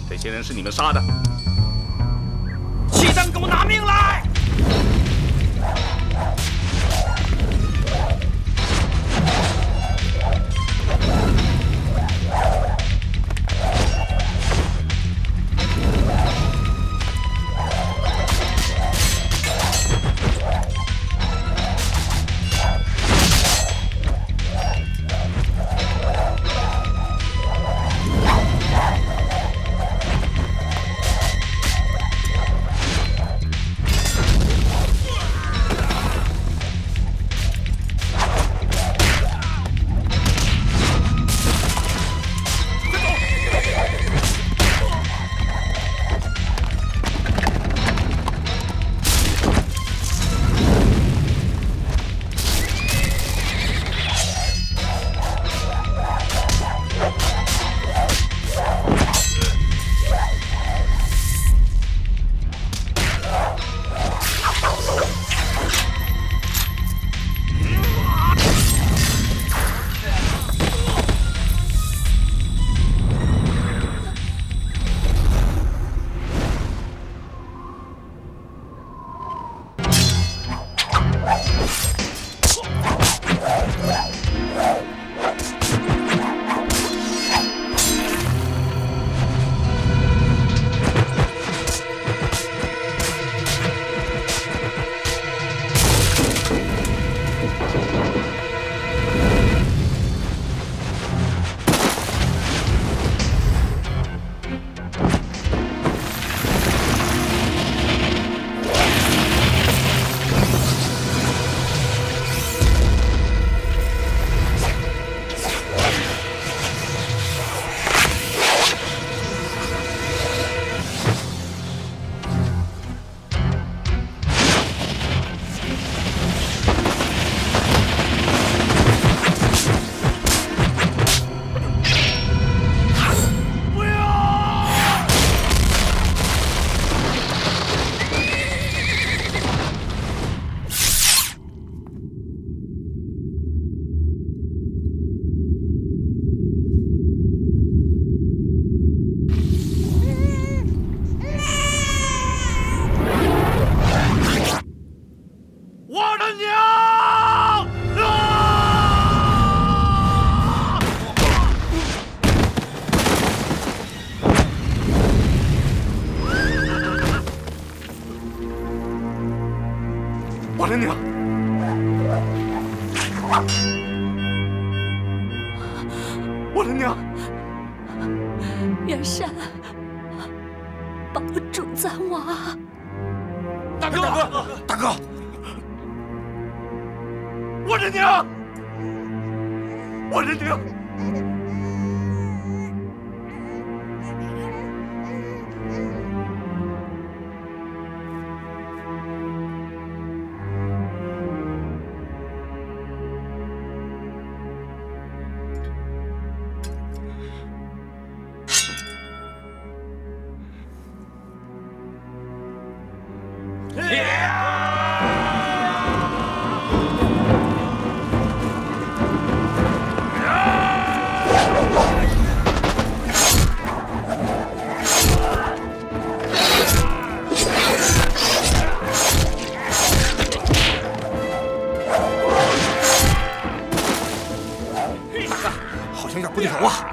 这些人是你们杀的，齐山，给我拿命来！我的娘！我的娘！元山，保住咱娃！大哥，大哥！我的娘！我的娘！好像有点不对头啊！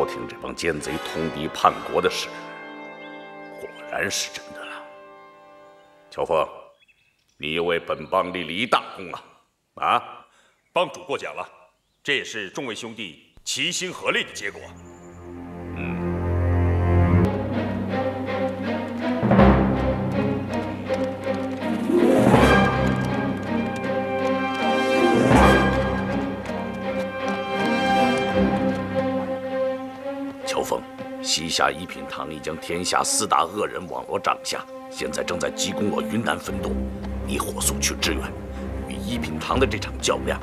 朝廷这帮奸贼通敌叛国的事，果然是真的了。乔峰，你为本帮立了一大功啊！啊，帮主过奖了，这也是众位兄弟齐心合力的结果。乔峰，西夏一品堂已将天下4大恶人网罗掌下，现在正在急攻我云南分舵。你火速去支援，与一品堂的这场较量，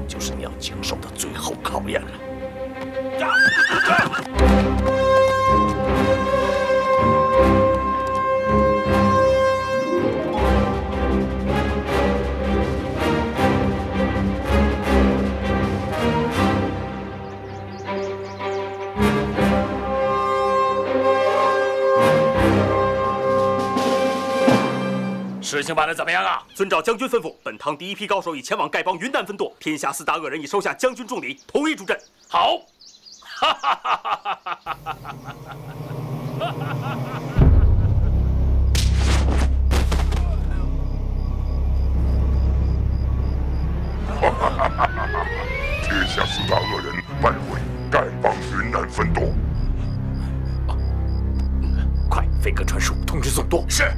就是你要经受的最后考验了。事情办得怎么样啊？遵照将军吩咐，本堂第一批高手已前往丐帮云南分舵，天下4大恶人已收下将军重礼，同意助阵。好，哈哈哈哈哈哈哈哈！天下4大恶人败回，丐帮云南分舵。快，飞鸽传书，通知总舵。是。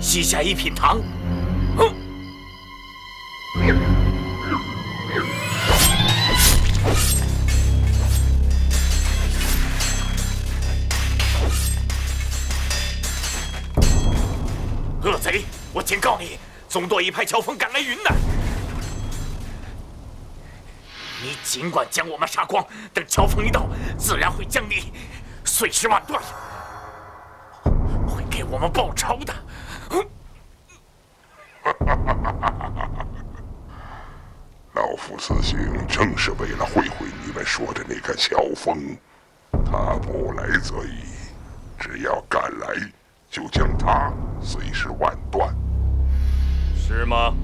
西夏一品堂，恶贼！我警告你，总舵已派乔峰赶来云南，你尽管将我们杀光，等乔峰一到，自然会将你碎尸万段，会给我们报仇的。老夫此行正是为了会会你们说的那个乔峰，他不来则已，只要赶来，就将他碎尸万段。是吗？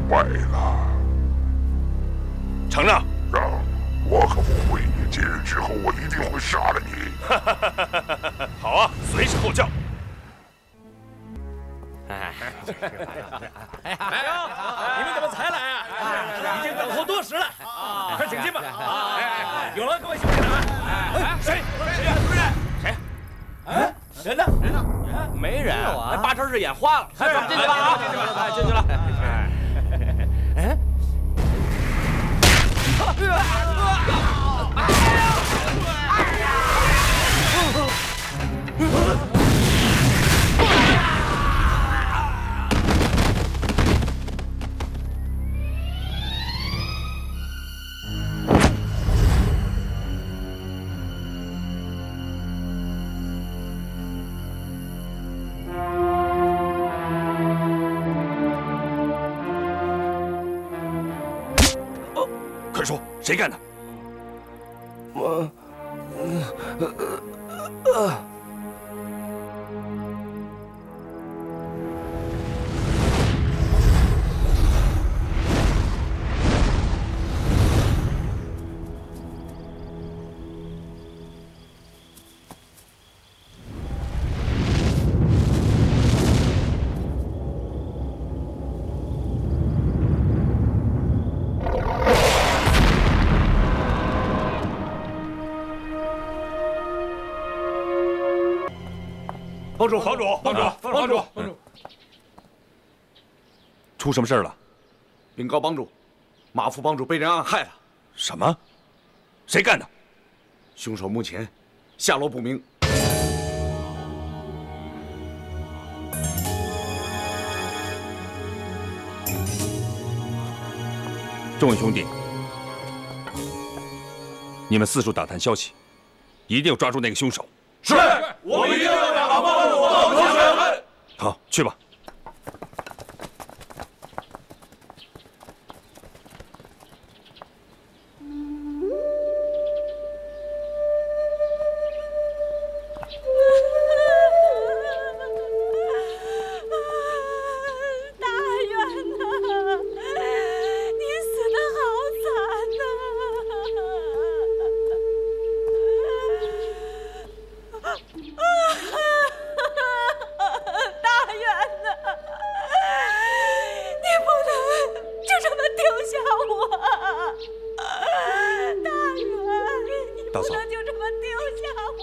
败了。承让，让，我可不会。今日之后，我一定会杀了你。好啊，随时候叫。哎呦，你们怎么才来啊？已经等候多时了，快请进吧。有了，各位兄弟们。谁？谁？哎，人呢？人呢？没人啊！八成是眼花了。咱们进去吧啊！进去了。哎。 可谁干的？帮主，出什么事了？禀告帮主，马副帮主被人暗害了。什么？谁干的？凶手目前下落不明。众位兄弟，你们四处打探消息，一定要抓住那个凶手。是，我们一定要让马帮主报仇雪恨。好，去吧。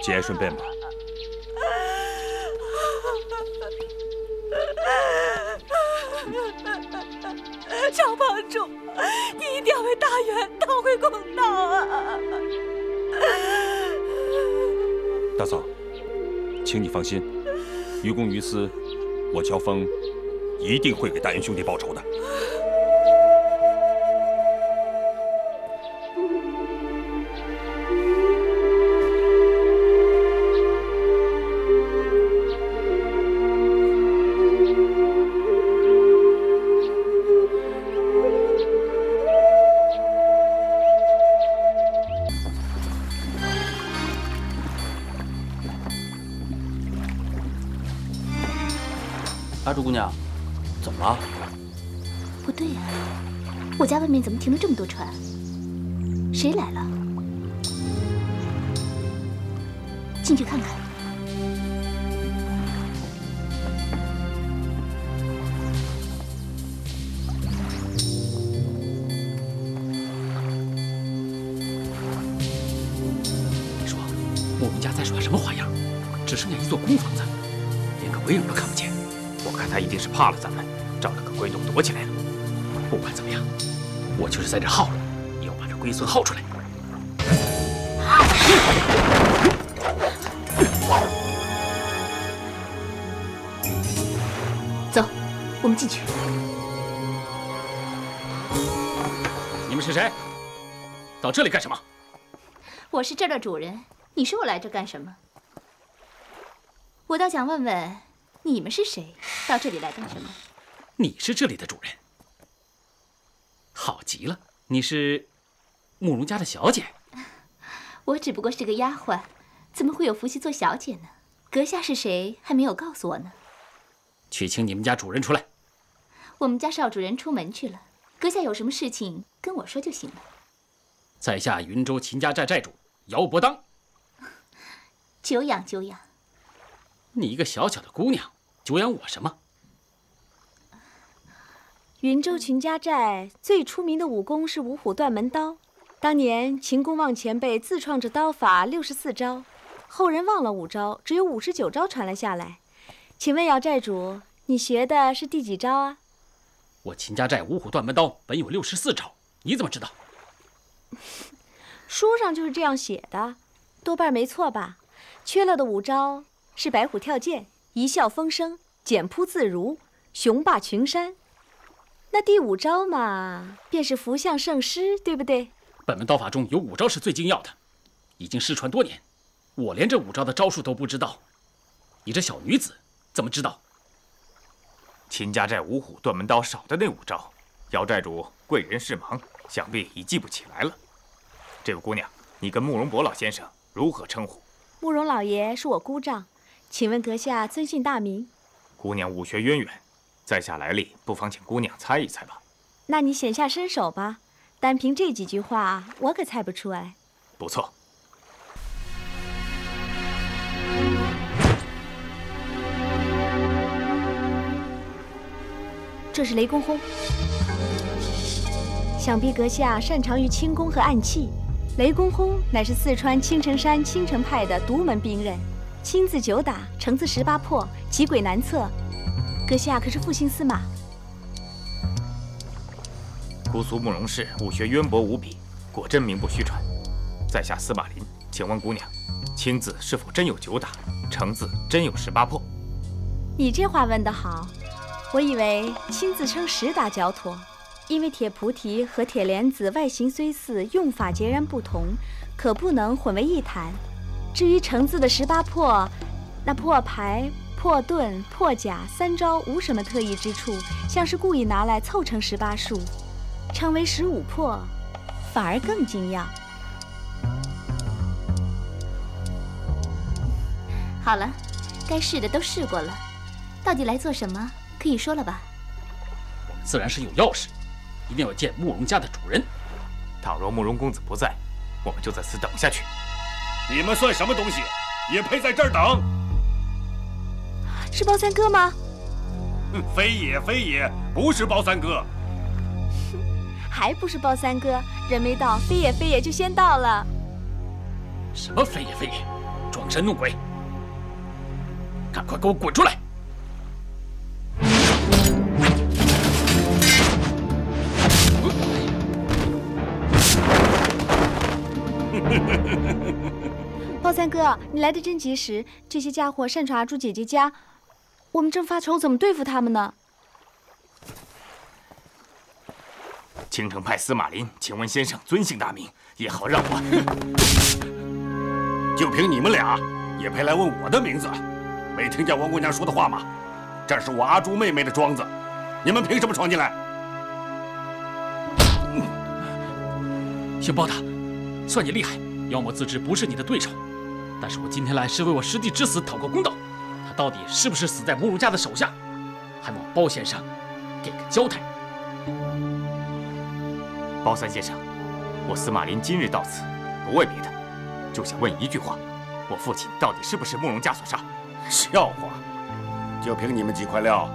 节哀顺变吧。赵帮主，你一定要为大元讨回公道啊！大嫂，请你放心，于公于私，我乔峰一定会给大元兄弟报仇的。阿朱姑娘，怎么了？不对呀，我家外面怎么停了这么多船？谁来了？进去看看。说，慕容家在耍什么花样？只剩下一座空房子，连个鬼影都看不见。我看他一定是怕了咱们，找了个龟洞躲起来了。不管怎么样，我就是在这耗了，也要把这龟孙耗出来。走，我们进去。你们是谁？到这里干什么？我是这儿的主人，你说我来这干什么？我倒想问问，你们是谁？到这里来干什么？你是这里的主人。好极了，你是慕容家的小姐。我只不过是个丫鬟，怎么会有福气做小姐呢？阁下是谁，还没有告诉我呢。去请你们家主人出来。我们家少主人出门去了，阁下有什么事情跟我说就行了。在下云州秦家寨寨主姚伯当。久仰久仰。你一个小小的姑娘，久仰我什么？云州秦家寨最出名的武功是五虎断门刀。当年秦公望前辈自创着刀法64招，后人忘了5招，只有59招传了下来。请问姚寨主，你学的是第几招啊？我秦家寨五虎断门刀本有64招，你怎么知道？书上就是这样写的，多半没错吧？缺了的5招是白虎跳涧、一笑风生、简扑自如、雄霸群山。那第5招嘛，便是福相圣师，对不对？本门刀法中有5招是最精要的，已经失传多年，我连这5招的招数都不知道，你这小女子怎么知道？秦家寨五虎断门刀少的那5招，姚寨主贵人事忙，想必已记不起来了。这位姑娘，你跟慕容博老先生如何称呼？慕容老爷是我姑丈，请问阁下尊姓大名？姑娘武学渊源，在下来历，不妨请姑娘猜一猜吧。那你显下身手吧，单凭这几句话，我可猜不出来。不错。这是雷公轰。想必阁下擅长于轻功和暗器。雷公轰乃是四川青城山青城派的独门兵刃，青字9打，橙字18破，奇诡难测。阁下可是复姓司马？姑苏慕容氏武学渊博无比，果真名不虚传。在下司马林，请问姑娘，青字是否真有9打，橙字真有18破？你这话问得好，我以为青字称10打较妥，因为铁菩提和铁莲子外形虽似，用法截然不同，可不能混为一谈。至于橙字的18破，那破牌、破盾、破甲3招无什么特异之处，像是故意拿来凑成18数。称为15破，反而更精要。好了，该试的都试过了，到底来做什么？可以说了吧？我们自然是有要事，一定要见慕容家的主人。倘若慕容公子不在，我们就在此等下去。你们算什么东西，也配在这儿等？是包三哥吗？非也，非也，不是包三哥。还不是包三哥，人没到，非也非也就先到了。什么非也非也，装神弄鬼！赶快给我滚出来！包三哥，你来的真及时，这些家伙擅闯阿朱姐姐家，我们正发愁怎么对付他们呢。青城派司马林，请问先生尊姓大名，也好让我。就凭你们俩，也配来问我的名字？没听见王姑娘说的话吗？这是我阿朱妹妹的庄子，你们凭什么闯进来？姓包的，算你厉害，妖魔自知不是你的对手。但是我今天来是为我师弟之死讨个公道，他到底是不是死在慕容家的手下，还望包先生给个交代。包三先生，我司马林今日到此，不为别的，就想问一句话：我父亲到底是不是慕容家所杀？笑话！就凭你们几块料，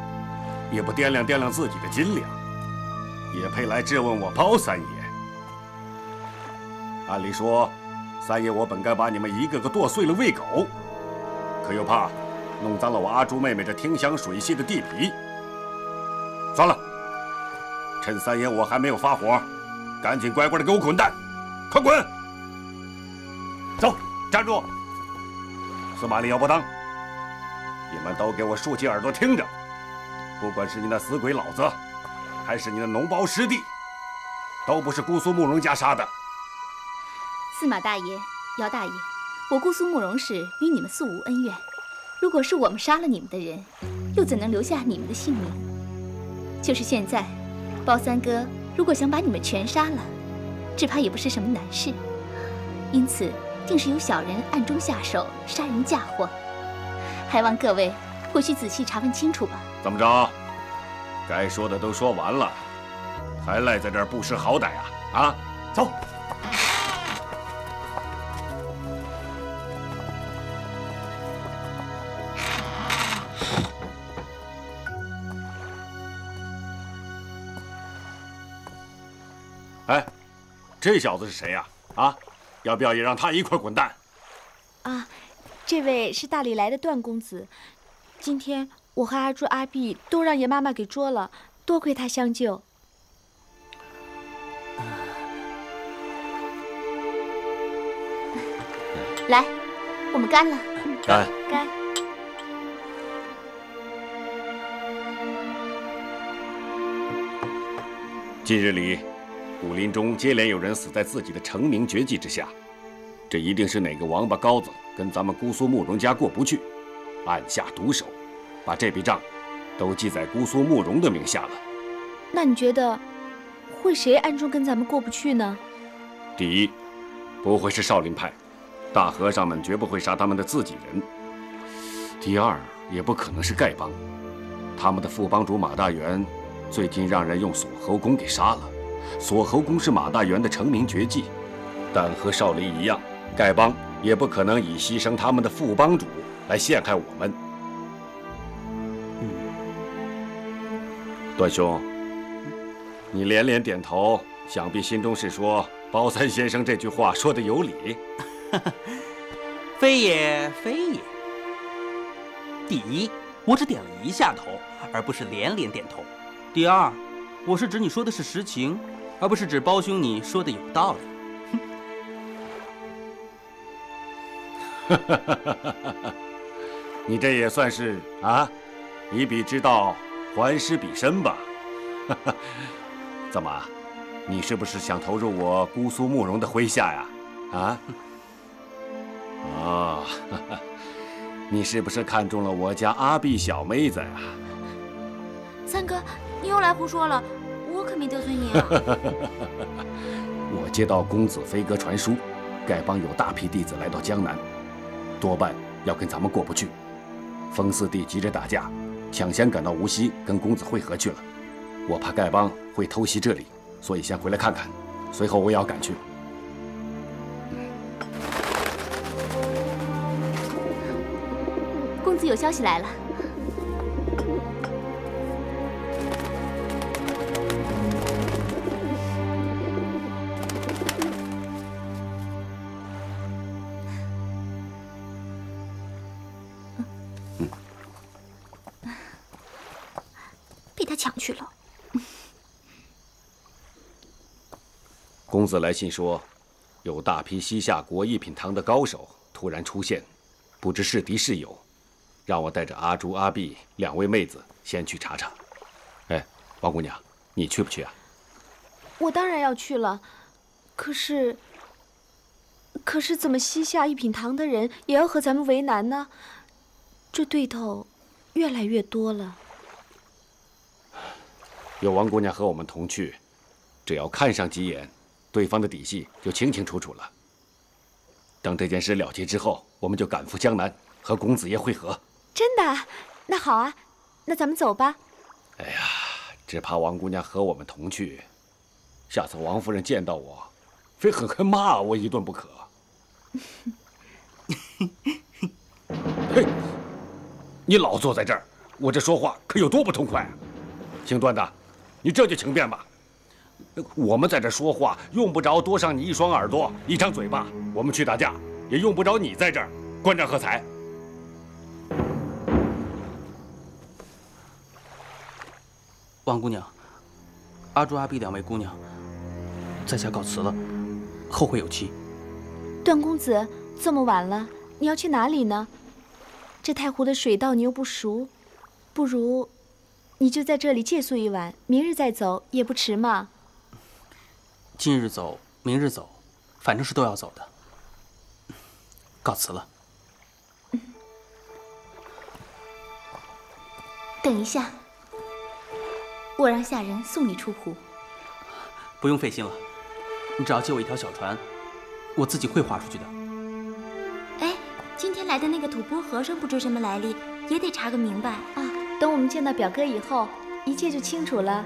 也不掂量掂量自己的斤两，也配来质问我包三爷？按理说，三爷我本该把你们一个个剁碎了喂狗，可又怕弄脏了我阿朱妹妹这听香水系的地皮。算了，趁三爷我还没有发火，赶紧乖乖的给我滚蛋！快滚！走，站住！司马林姚伯当，你们都给我竖起耳朵听着，不管是你那死鬼老子，还是你的脓包师弟，都不是姑苏慕容家杀的。司马大爷、姚大爷，我姑苏慕容氏与你们素无恩怨，如果是我们杀了你们的人，又怎能留下你们的性命？就是现在，包三哥如果想把你们全杀了，只怕也不是什么难事。因此，定是有小人暗中下手杀人嫁祸，还望各位回去仔细查问清楚吧。怎么着？该说的都说完了，还赖在这儿不识好歹啊？啊，走！哎，这小子是谁呀？啊，要不要也让他一块滚蛋？啊，这位是大理来的段公子，今天我和阿朱、阿碧都让爷妈妈给捉了，多亏他相救。来，我们干了。干！干！近日里，武林中接连有人死在自己的成名绝技之下，这一定是哪个王八羔子跟咱们姑苏慕容家过不去，暗下毒手，把这笔账都记在姑苏慕容的名下了。那你觉得会谁暗中跟咱们过不去呢？第一，不会是少林派，大和尚们绝不会杀他们的自己人。第二，也不可能是丐帮，他们的副帮主马大元最近让人用锁喉功给杀了。锁喉功是马大元的成名绝技，但和少林一样，丐帮也不可能以牺牲他们的副帮主来陷害我们。段兄，你连连点头，想必心中是说包三先生这句话说的有理。非也，非也。第一，我只点了一下头，而不是连连点头。第二，我是指你说的是实情，而不是指包兄你说的有道理。你这也算是啊，以彼之道还施彼身吧。怎么，你是不是想投入我姑苏慕容的麾下呀？啊？哦，你是不是看中了我家阿碧小妹子呀？三哥，你又来胡说了，我可没得罪你啊。我接到公子飞鸽传书，丐帮有大批弟子来到江南，多半要跟咱们过不去。风四弟急着打架，抢先赶到无锡跟公子会合去了。我怕丐帮会偷袭这里，所以先回来看看，随后我也要赶去。公子有消息来了。被他抢去了。公子来信说，有大批西夏国一品堂的高手突然出现，不知是敌是友，让我带着阿朱、阿碧两位妹子先去查查。哎，王姑娘，你去不去啊？我当然要去了，可是怎么西夏一品堂的人也要和咱们为难呢？这对头越来越多了。有王姑娘和我们同去，只要看上几眼，对方的底细就清清楚楚了。等这件事了结之后，我们就赶赴江南，和公子爷会合。真的？那好啊，那咱们走吧。哎呀，只怕王姑娘和我们同去，下次王夫人见到我，非狠狠骂我一顿不可。嘿，你老坐在这儿，我这说话可有多不痛快啊！姓段的，你这就请便吧。我们在这说话，用不着多上你一双耳朵、一张嘴巴。我们去打架，也用不着你在这儿观战喝彩。王姑娘，阿朱、阿碧两位姑娘，在下告辞了，后会有期。段公子，这么晚了，你要去哪里呢？这太湖的水道你又不熟，不如你就在这里借宿一晚，明日再走也不迟嘛。今日走，明日走，反正是都要走的。告辞了。等一下，我让下人送你出湖。不用费心了，你只要借我一条小船，我自己会划出去的。哎，今天来的那个吐蕃和尚不知什么来历，也得查个明白啊。等我们见到表哥以后，一切就清楚了。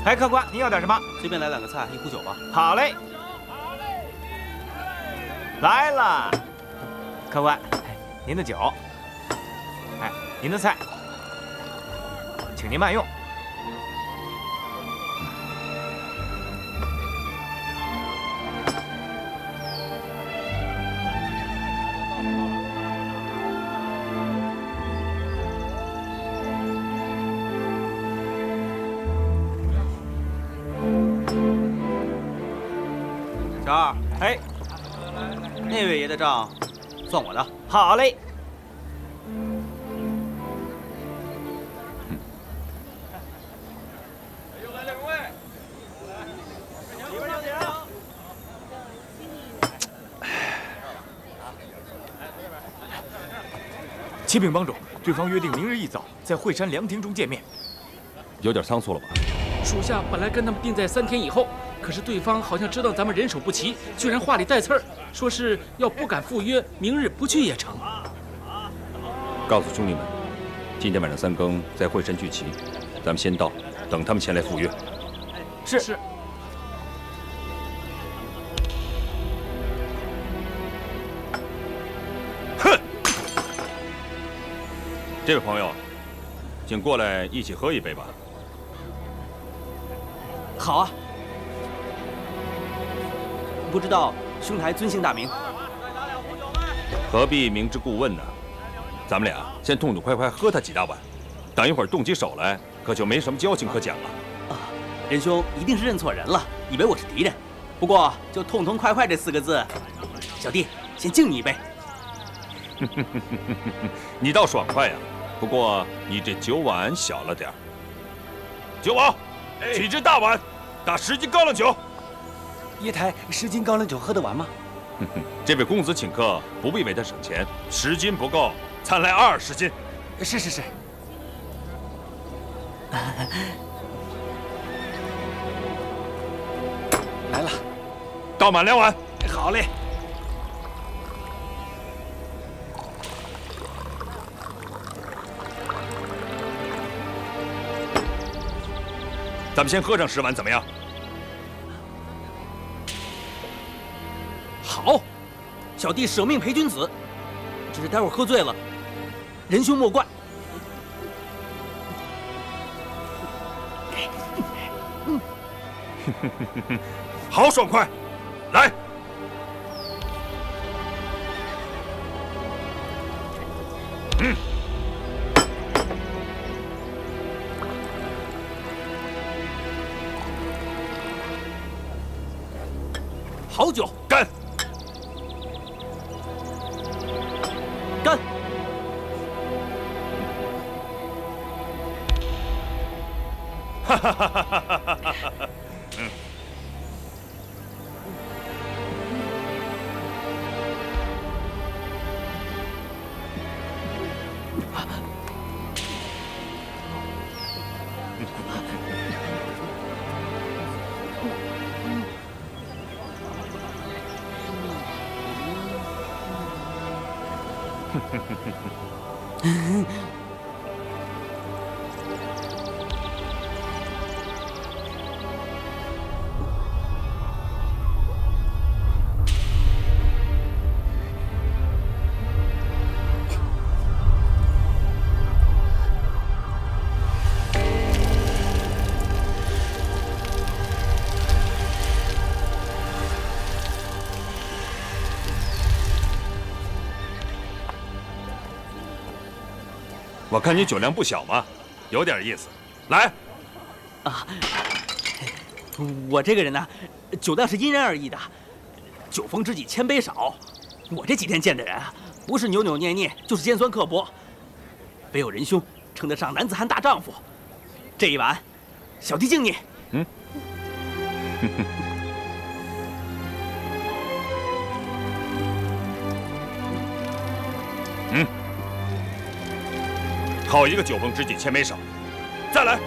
哎，客官，您要点什么？随便来2个菜，1壶酒吧。好嘞。来了，客官，您的酒。哎，您的菜，请您慢用。小二，哎，那位爷的账算我的。好嘞。启禀帮主，对方约定明日一早在惠山凉亭中见面，有点仓促了吧？属下本来跟他们定在3天以后，可是对方好像知道咱们人手不齐，居然话里带刺儿，说是要不敢赴约，明日不去也成。告诉兄弟们，今天晚上3更在惠山聚齐，咱们先到，等他们前来赴约。是。哼！这位朋友，请过来一起喝一杯吧。好啊。不知道兄台尊姓大名？何必明知故问呢？咱们俩先痛痛快快喝他几大碗，等一会儿动起手来，可就没什么交情可讲了。仁兄一定是认错人了，以为我是敌人。不过就痛痛快快这4个字，小弟先敬你一杯。你倒爽快呀！不过你这酒碗小了点儿。酒保，取只大碗，打10斤高粱酒。爷台10斤高粱酒喝得完吗？这位公子请客，不必为他省钱，10斤不够，咱来20斤。是。来了，倒满2碗。好嘞。咱们先喝上10碗，怎么样？好，小弟舍命陪君子。只是待会儿喝醉了，仁兄莫怪。好爽快，来。好酒，干！干！哈哈哈哈哈哈！我看你酒量不小嘛，有点意思。来，我这个人呢，酒量是因人而异的。酒逢知己千杯少，我这几天见的人啊，不是扭扭捏捏，就是尖酸刻薄。唯有仁兄称得上男子汉大丈夫。这一碗，小弟敬你。好一个酒逢知己千杯少，再来。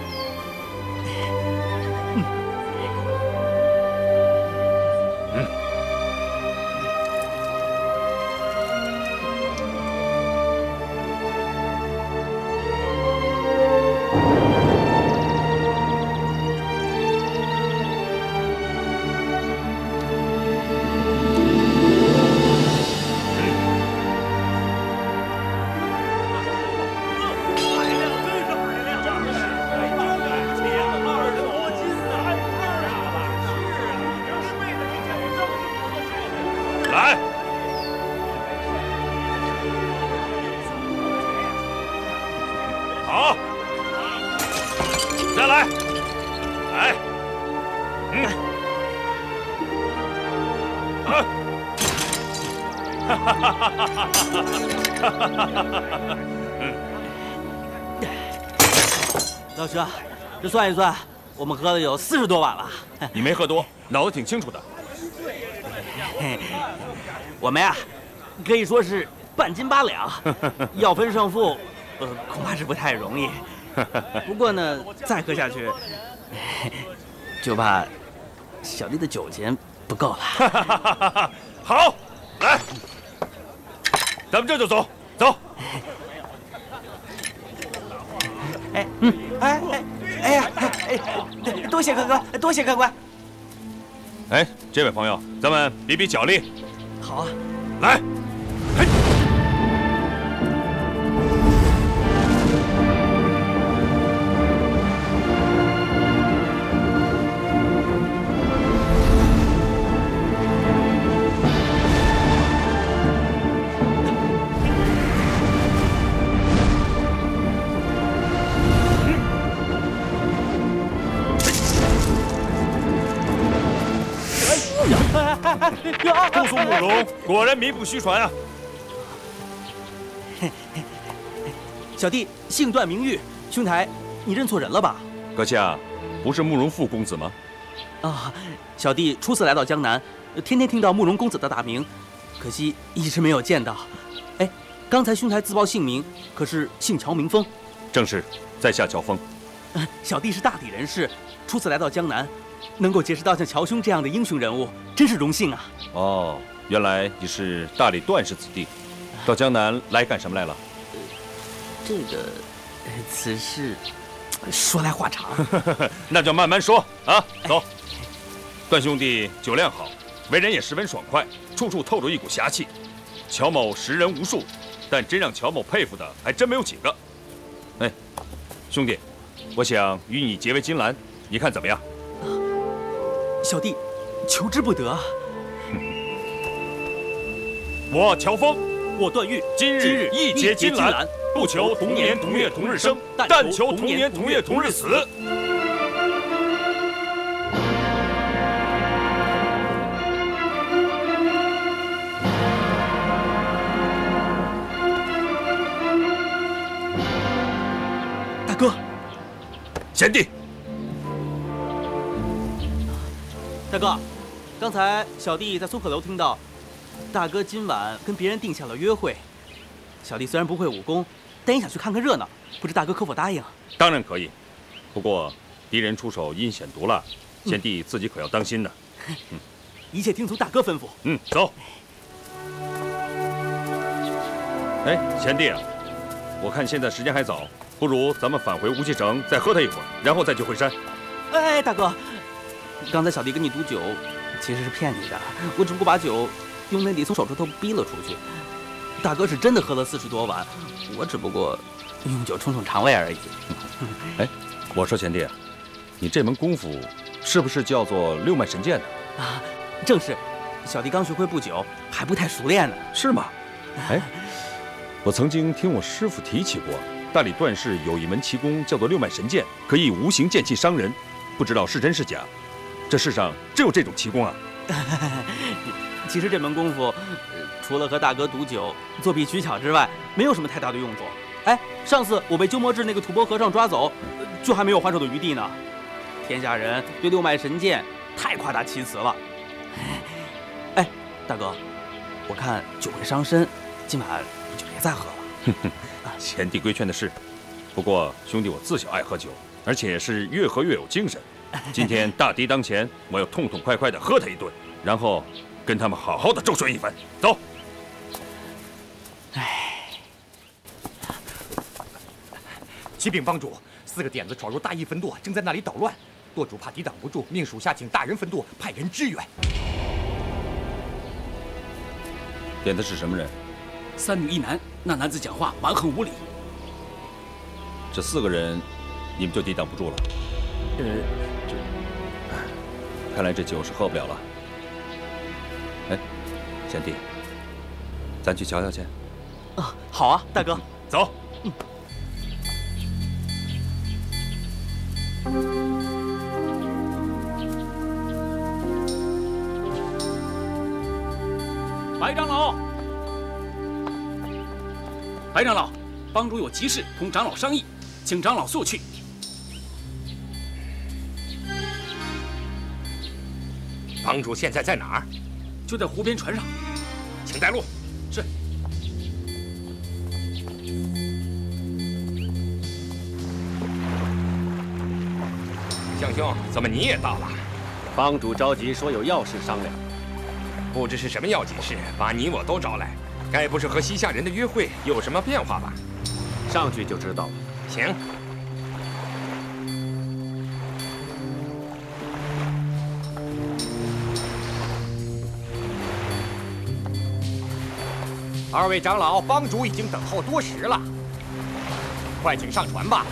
老师，这算一算，我们喝了有40多碗了。你没喝多，脑子挺清楚的。我们呀，可以说是半斤8两，要分胜负，恐怕是不太容易。不过呢，再喝下去，就怕小弟的酒钱不够了。好，来，咱们这就走，走。哎呀，多谢哥哥，多谢客官。哎，这位朋友，咱们比比脚力。好啊，来。姑苏慕容果然名不虚传啊！小弟姓段名玉，兄台，你认错人了吧？阁下不是慕容复公子吗？啊，小弟初次来到江南，天天听到慕容公子的大名，可惜一直没有见到。哎，刚才兄台自报姓名，可是姓乔名风？正是，在下乔峰。小弟是大抵人士，初次来到江南。能够结识到像乔兄这样的英雄人物，真是荣幸啊！哦，原来你是大理段氏子弟，到江南来干什么来了？这个，此事说来话长，那就慢慢说啊。走，段兄弟酒量好，为人也十分爽快，处处透着一股侠气。乔某识人无数，但真让乔某佩服的还真没有几个。哎，兄弟，我想与你结为金兰，你看怎么样？小弟求之不得。我乔峰，我段誉，今日一结金兰，不求同年同月同日生，但求同年同月同日死。大哥，贤弟。大哥，刚才小弟在松鹤楼听到，大哥今晚跟别人定下了约会。小弟虽然不会武功，但也想去看看热闹，不知大哥可否答应？当然可以，不过敌人出手阴险毒辣，贤弟自己可要当心呢。一切听从大哥吩咐。走。哎，贤弟啊，我看现在时间还早，不如咱们返回无锡城再喝他一会儿，然后再去会山。哎，大哥。刚才小弟跟你赌酒，其实是骗你的。我只不过把酒用内力从手指头逼了出去。大哥是真的喝了40多碗，我只不过用酒冲冲肠胃而已。哎，我说贤弟，你这门功夫是不是叫做六脉神剑呢？啊，正是。小弟刚学会不久，还不太熟练呢。是吗？哎，我曾经听我师父提起过，大理段氏有一门奇功叫做六脉神剑，可以无形剑气伤人，不知道是真是假。这世上真有这种奇功啊！其实这门功夫，除了和大哥赌酒、作弊取巧之外，没有什么太大的用处。哎，上次我被鸠摩智那个吐蕃和尚抓走，就还没有还手的余地呢。天下人对六脉神剑太夸大其词了。哎，大哥，我看酒会伤身，今晚你就别再喝了。贤弟规劝的是，不过兄弟我自小爱喝酒，而且是越喝越有精神。今天大敌当前，我要痛痛快快地喝他一顿，然后跟他们好好的周旋一番。走。启禀帮主，4个点子闯入大义分舵，正在那里捣乱。舵主怕抵挡不住，命属下请大人分舵，派人支援。点的是什么人？3女1男。那男子讲话蛮横无理。这4个人，你们就抵挡不住了？看来这酒是喝不了了。哎，贤弟，咱去瞧瞧去。啊，好啊，大哥，走。白长老，白长老，帮主有急事同长老商议，请长老速去。帮主现在在哪儿？就在湖边船上，请带路。是。向兄，怎么你也到了？帮主着急说有要事商量，不知是什么要紧事，把你我都招来，该不是和西夏人的约会有什么变化吧？上去就知道了。行。二位长老，帮主已经等候多时了，快请上船吧。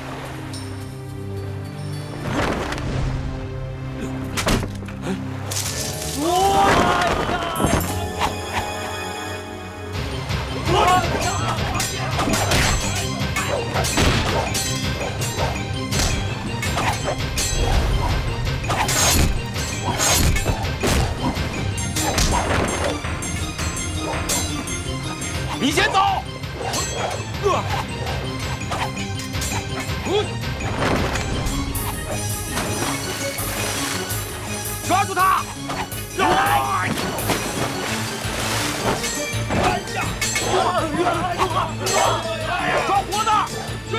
你先走。抓住他！抓活的！是。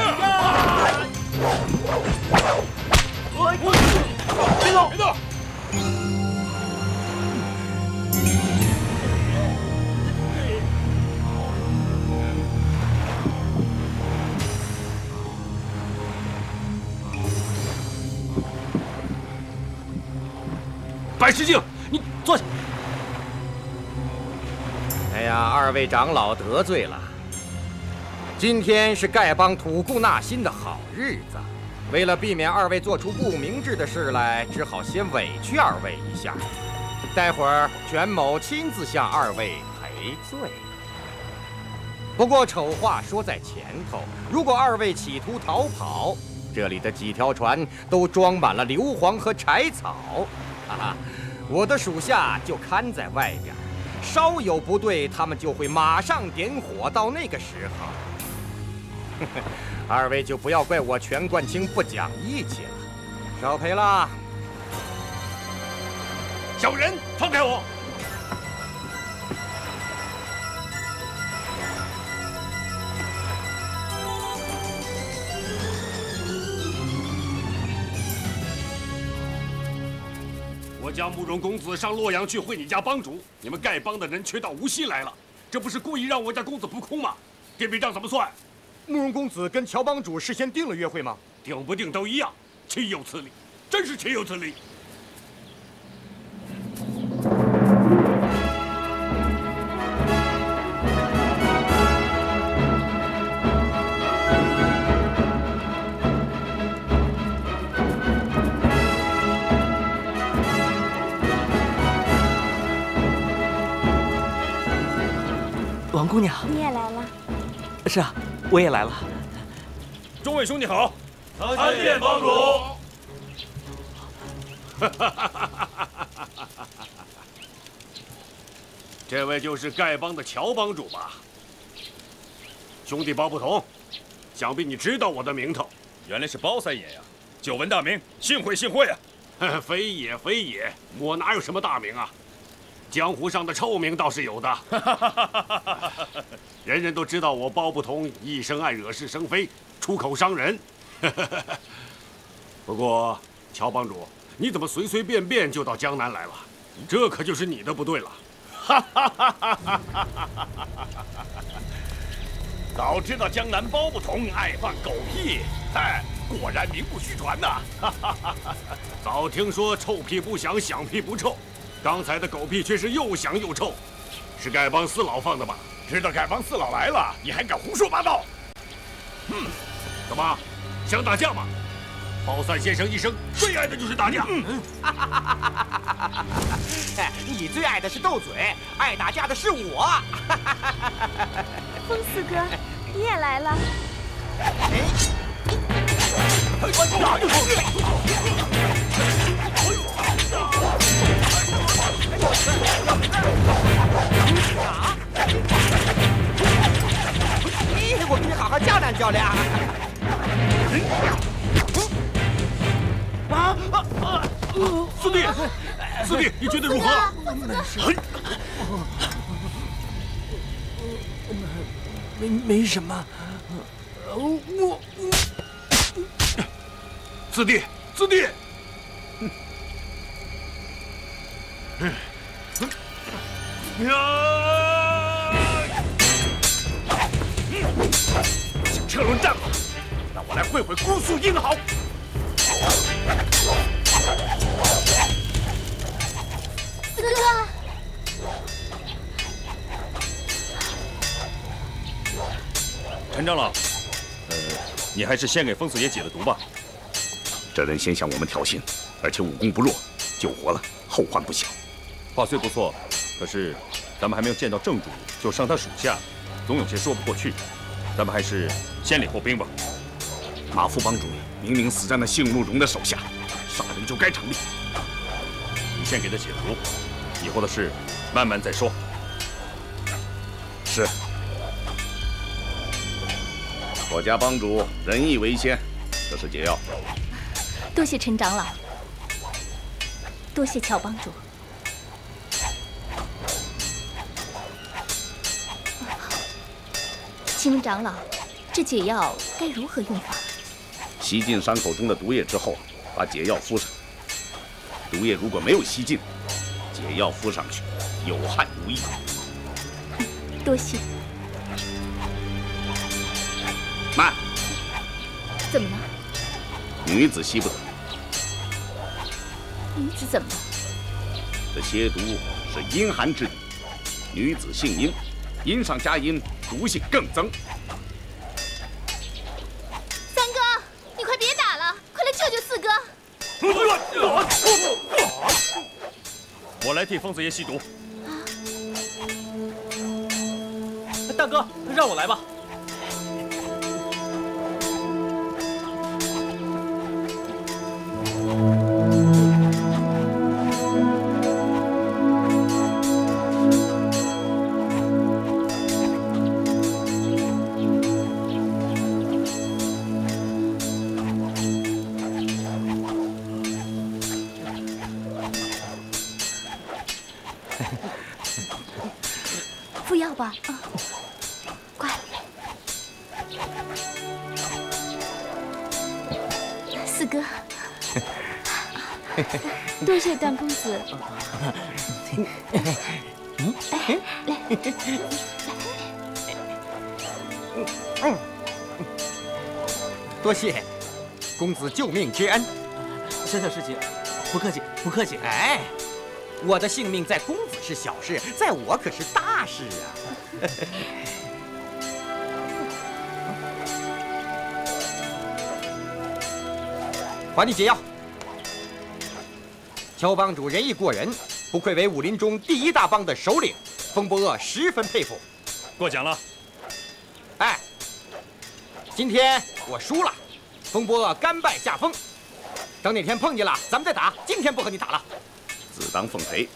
别动！别动！白石镜，你坐下。哎呀，二位长老得罪了。今天是丐帮吐故纳新的好日子，为了避免二位做出不明智的事来，只好先委屈二位一下。待会儿权某亲自向二位赔罪。不过丑话说在前头，如果二位企图逃跑，这里的几条船都装满了硫磺和柴草。我的属下就看在外边，稍有不对，他们就会马上点火。到那个时候，二位就不要怪我全冠清不讲义气了。少赔了。小人，放开我！我家慕容公子上洛阳去会你家帮主，你们丐帮的人却到无锡来了，这不是故意让我家公子不空吗？这笔账怎么算？慕容公子跟乔帮主事先定了约会吗？定不定都一样，岂有此理！真是岂有此理！王姑娘，你也来了。是啊，我也来了。众位兄弟好，参见帮主。这位就是丐帮的乔帮主吧？兄弟包不同，想必你知道我的名头。原来是包三爷呀！久闻大名，幸会幸会啊！非也非也，我哪有什么大名啊？江湖上的臭名倒是有的，人人都知道我包不同一生爱惹是生非，出口伤人。不过，乔帮主，你怎么随随便便就到江南来了？这可就是你的不对了。早知道江南包不同爱放狗屁，果然名不虚传呐！早听说臭屁不响，响屁不臭。刚才的狗屁却是又响又臭，是丐帮四老放的吧？知道丐帮四老来了，你还敢胡说八道？怎么，想打架吗？包三先生一生最爱的就是打架。你最爱的是斗嘴，爱打架的是我。风四哥，你也来了。漂亮！四弟，四弟，你觉得如何？没什么。四弟，四弟。想车轮战吗？那我来会会姑苏英豪。四哥，陈长老，你还是先给风四爷解了毒吧。这人先向我们挑衅，而且武功不弱，救活了，后患不小。话虽不错，可是咱们还没有见到正主就伤他属下，总有些说不过去。咱们还是先礼后兵吧。马副帮主明明死在那谢慕容的手下，杀人就该成立。你先给他解毒，以后的事慢慢再说。是。我家帮主仁义为先，这是解药。多谢陈长老，多谢乔帮主。请问长老，这解药该如何用法？吸进伤口中的毒液之后，把解药敷上。毒液如果没有吸进，解药敷上去有害无益。多谢。慢！怎么了？女子吸不得。女子怎么了？这蝎毒是阴寒之毒，女子姓阴，阴上加阴，毒性更增。三哥，你快别打了，快来救救四哥！我来替风四爷吸毒。大哥，让我来吧。服药吧，啊，快！四哥，多谢段公子。来，多谢公子救命之恩。小事情，不客气，不客气。哎，我的性命在公子是小事，在我可是大事啊！还你解药。乔帮主仁义过人，不愧为武林中第一大帮的首领，风伯鄂十分佩服。过奖了。哎，今天我输了，风伯鄂甘拜下风。等哪天碰见了，咱们再打。今天不和你打了。自当奉陪。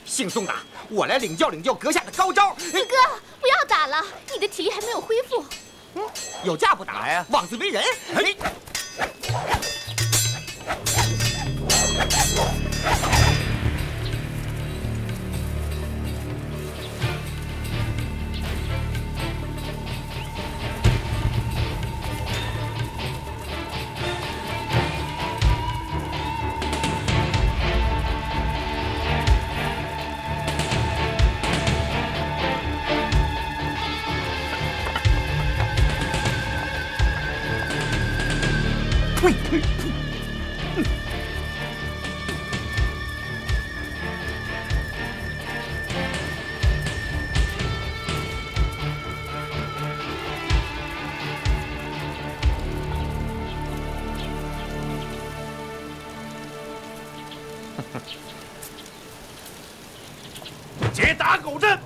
姓宋的，我来领教领教阁下的高招。四哥，不要打了，你的体力还没有恢复。有架不打呀，妄自为人。解打狗阵！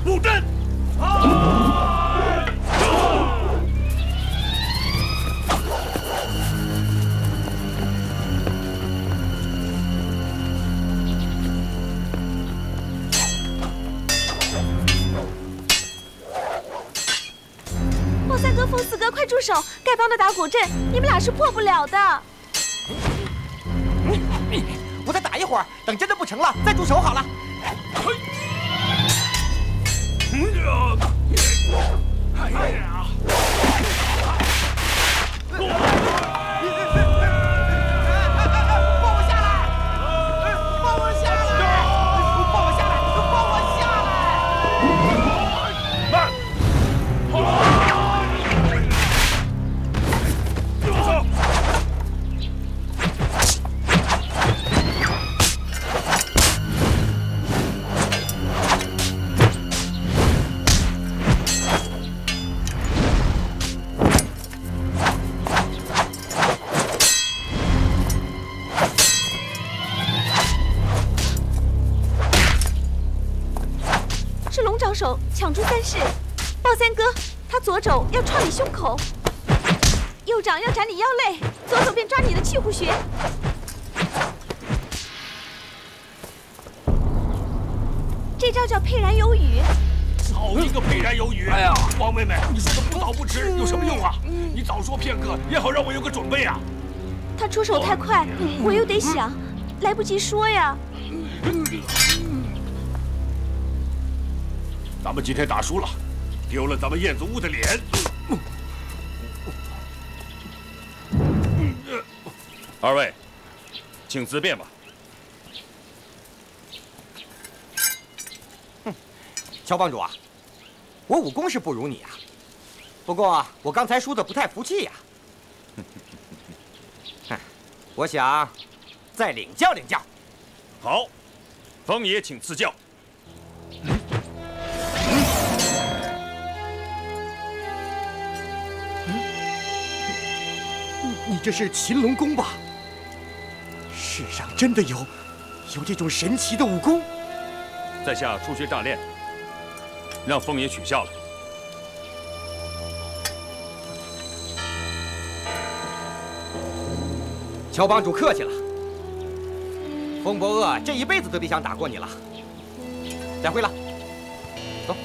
布阵！手，丐帮的打果阵，你们俩是破不了的。我再打一会儿，等真的不成了再住手好了。哎呀！ 手抢出三式，鲍三哥，他左肘要创你胸口，右掌要斩你腰肋，左手便抓你的气户穴。这招叫沛然有雨。好一个沛然有雨！哎呀，王妹妹，你说的不早不迟有什么用啊？你早说片刻，也好让我有个准备啊。他出手太快，我又得想，来不及说呀。 咱们今天打输了，丢了咱们燕子屋的脸。二位，请自便吧。乔帮主啊，我武功是不如你啊，不过我刚才输的不太服气呀。我想再领教领教。好，风爷请赐教。 你这是擒龙功吧？世上真的有这种神奇的武功？在下初学乍练，让风爷取笑了。乔帮主客气了，风伯鄂这一辈子都别想打过你了。再会了，走。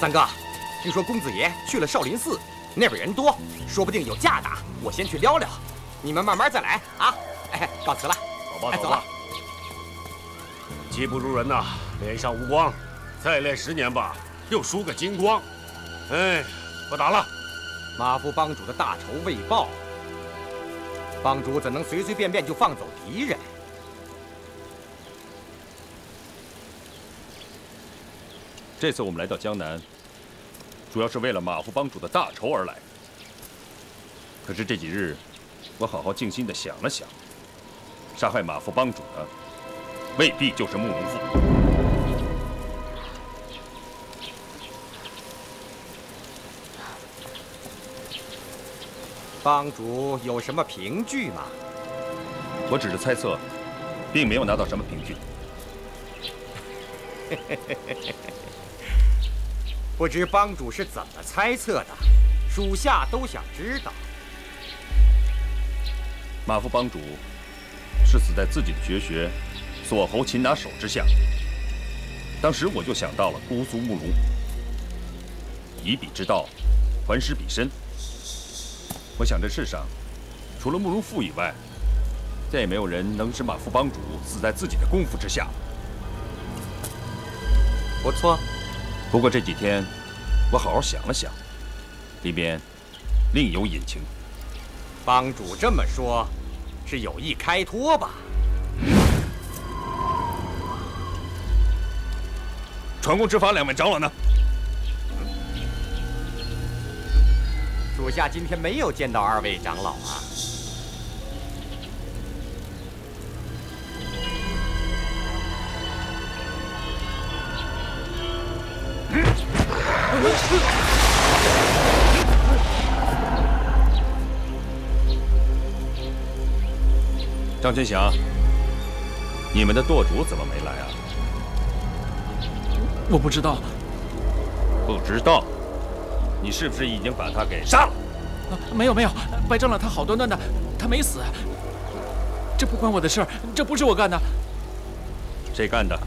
三哥，听说公子爷去了少林寺，那边人多，说不定有架打。我先去撩撩，你们慢慢再来啊！哎，告辞了。走吧，走吧。技不如人呐，脸上无光，再练10年吧，又输个精光。哎，不打了。马夫帮主的大仇未报，帮主怎能随随便便就放走敌人？ 这次我们来到江南，主要是为了马夫帮主的大仇而来。可是这几日，我好好静心地想了想，杀害马夫帮主的未必就是慕容复。帮主有什么凭据吗？我只是猜测，并没有拿到什么凭据。不知帮主是怎么猜测的，属下都想知道。马夫帮主是死在自己的绝学锁喉擒拿手之下。当时我就想到了姑苏慕容，以彼之道，还施彼身。我想这世上，除了慕容复以外，再也没有人能使马夫帮主死在自己的功夫之下。不错。 不过这几天，我好好想了想，里边另有隐情。帮主这么说，是有意开脱吧？传功执法2位长老呢？属下今天没有见到2位长老啊。 张全祥，你们的舵主怎么没来啊？我不知道。不知道？你是不是已经把他给杀了？没有，白长老他好端端的，他没死，这不关我的事儿，这不是我干的。谁干的？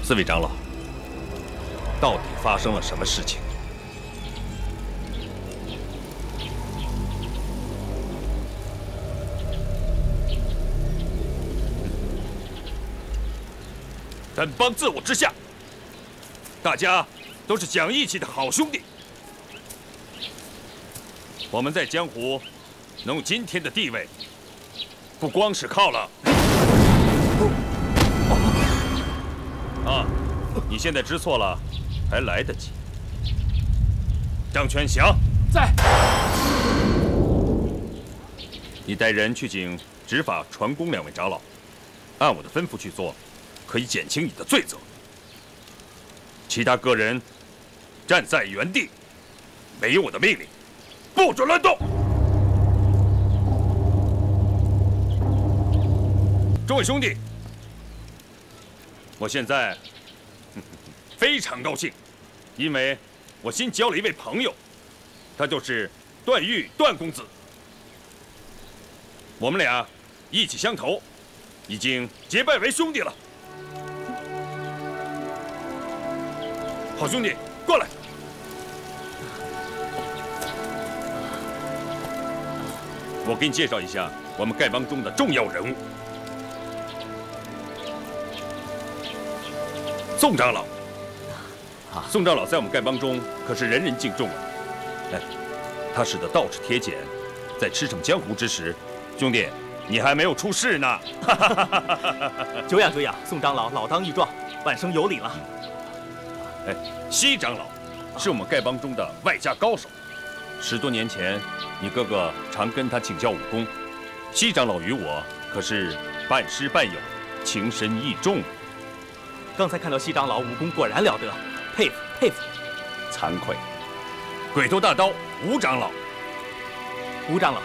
四位长老，到底发生了什么事情？本邦自我之下，大家都是讲义气的好兄弟。我们在江湖能有今天的地位，不光是靠了……啊，你现在知错了，还来得及。张全祥在，你带人去请执法、传功2位长老，按我的吩咐去做。可以减轻你的罪责。其他个人站在原地，没有我的命令，不准乱动。众位兄弟，我现在非常高兴，因为我新交了一位朋友，他就是段誉段公子。我们俩意气相投，已经结拜为兄弟了。好兄弟，过来！我给你介绍一下我们丐帮中的重要人物——宋长老。宋长老在我们丐帮中可是人人敬重啊！哎，他使得道士铁剪，在驰骋江湖之时，兄弟，你还没有出世呢。久仰久仰，宋长老老当益壮，万生有礼了。哎，西长老是我们丐帮中的外家高手。10多年前，你哥哥常跟他请教武功。西长老与我可是半师半友，情深义重。刚才看到西长老武功果然了得，佩服佩服。惭愧，鬼头大刀吴长老。吴长老。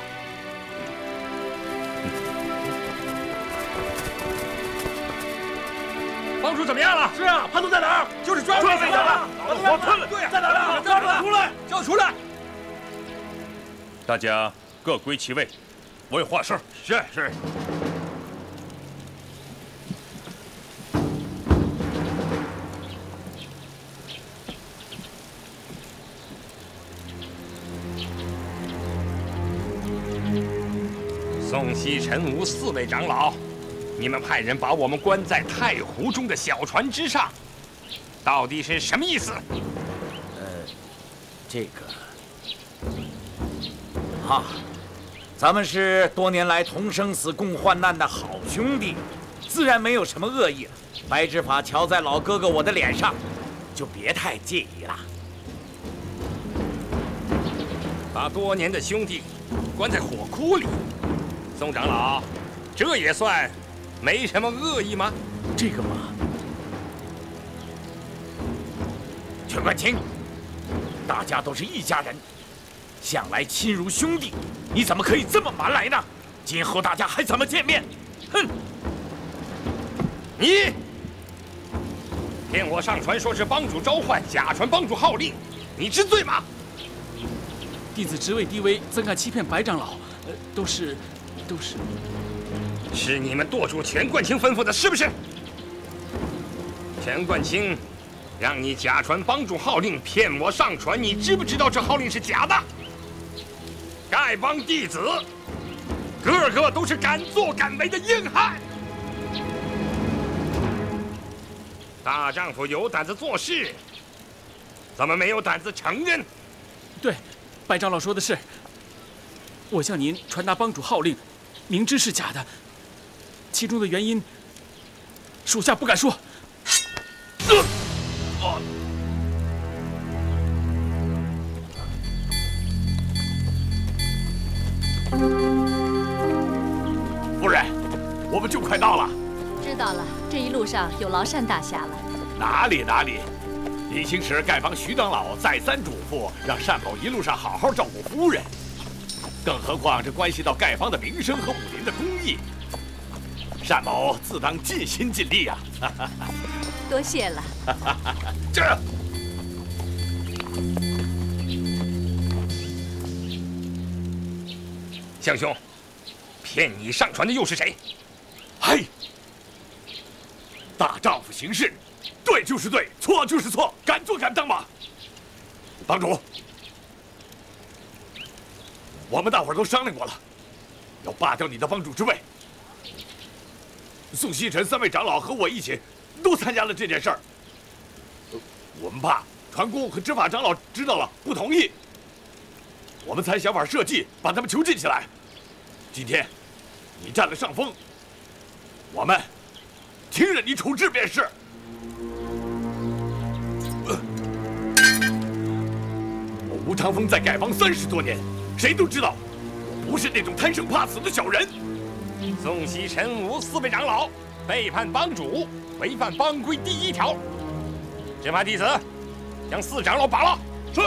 帮主怎么样了？是啊，潘总在哪儿？就是抓住他了！我吞了！对，在哪儿？抓住他！出来！叫他出来！大家各归其位，我有话事。是。宋西、陈吴4位长老。你们派人把我们关在太湖中的小船之上，到底是什么意思？这个咱们是多年来同生死共患难的好兄弟，自然没有什么恶意了。白执法瞧在老哥哥我的脸上，就别太介意了。把多年的兄弟关在火窟里，宋长老，这也算没什么恶意吗？这个嘛，全冠清，大家都是一家人，向来亲如兄弟，你怎么可以这么蛮来呢？今后大家还怎么见面？哼！你骗我上船说是帮主召唤，假传帮主号令，你知罪吗？弟子职位低微，怎敢欺骗白长老？都是。是你们舵主钱冠清吩咐的，是不是？钱冠清让你假传帮主号令骗我上船，你知不知道这号令是假的？丐帮弟子个个都是敢作敢为的硬汉，大丈夫有胆子做事，怎么没有胆子承认？对，白长老说的是。我向您传达帮主号令，明知是假的，其中的原因，属下不敢说。夫人，我们就快到了。知道了，这一路上有劳单大侠了。哪里，李清时丐帮徐长老再三嘱咐，让单某一路上好好照顾夫人。更何况这关系到丐帮的名声和武林的公义，单某自当尽心尽力啊！多谢了。这。向兄，骗你上船的又是谁？嘿，大丈夫行事，对就是对，错就是错，敢做敢当嘛！帮主，我们大伙儿都商量过了，要罢掉你的帮主之位。宋西尘3位长老和我一起，都参加了这件事儿。我们怕传公和执法长老知道了不同意，我们才想法设计把他们囚禁起来。今天你占了上风，我们听任你处置便是。我吴长风在丐帮30多年，谁都知道我不是那种贪生怕死的小人。宋西尘5、4位长老背叛帮主，违反帮规第1条。执法弟子将4长老拔了。是。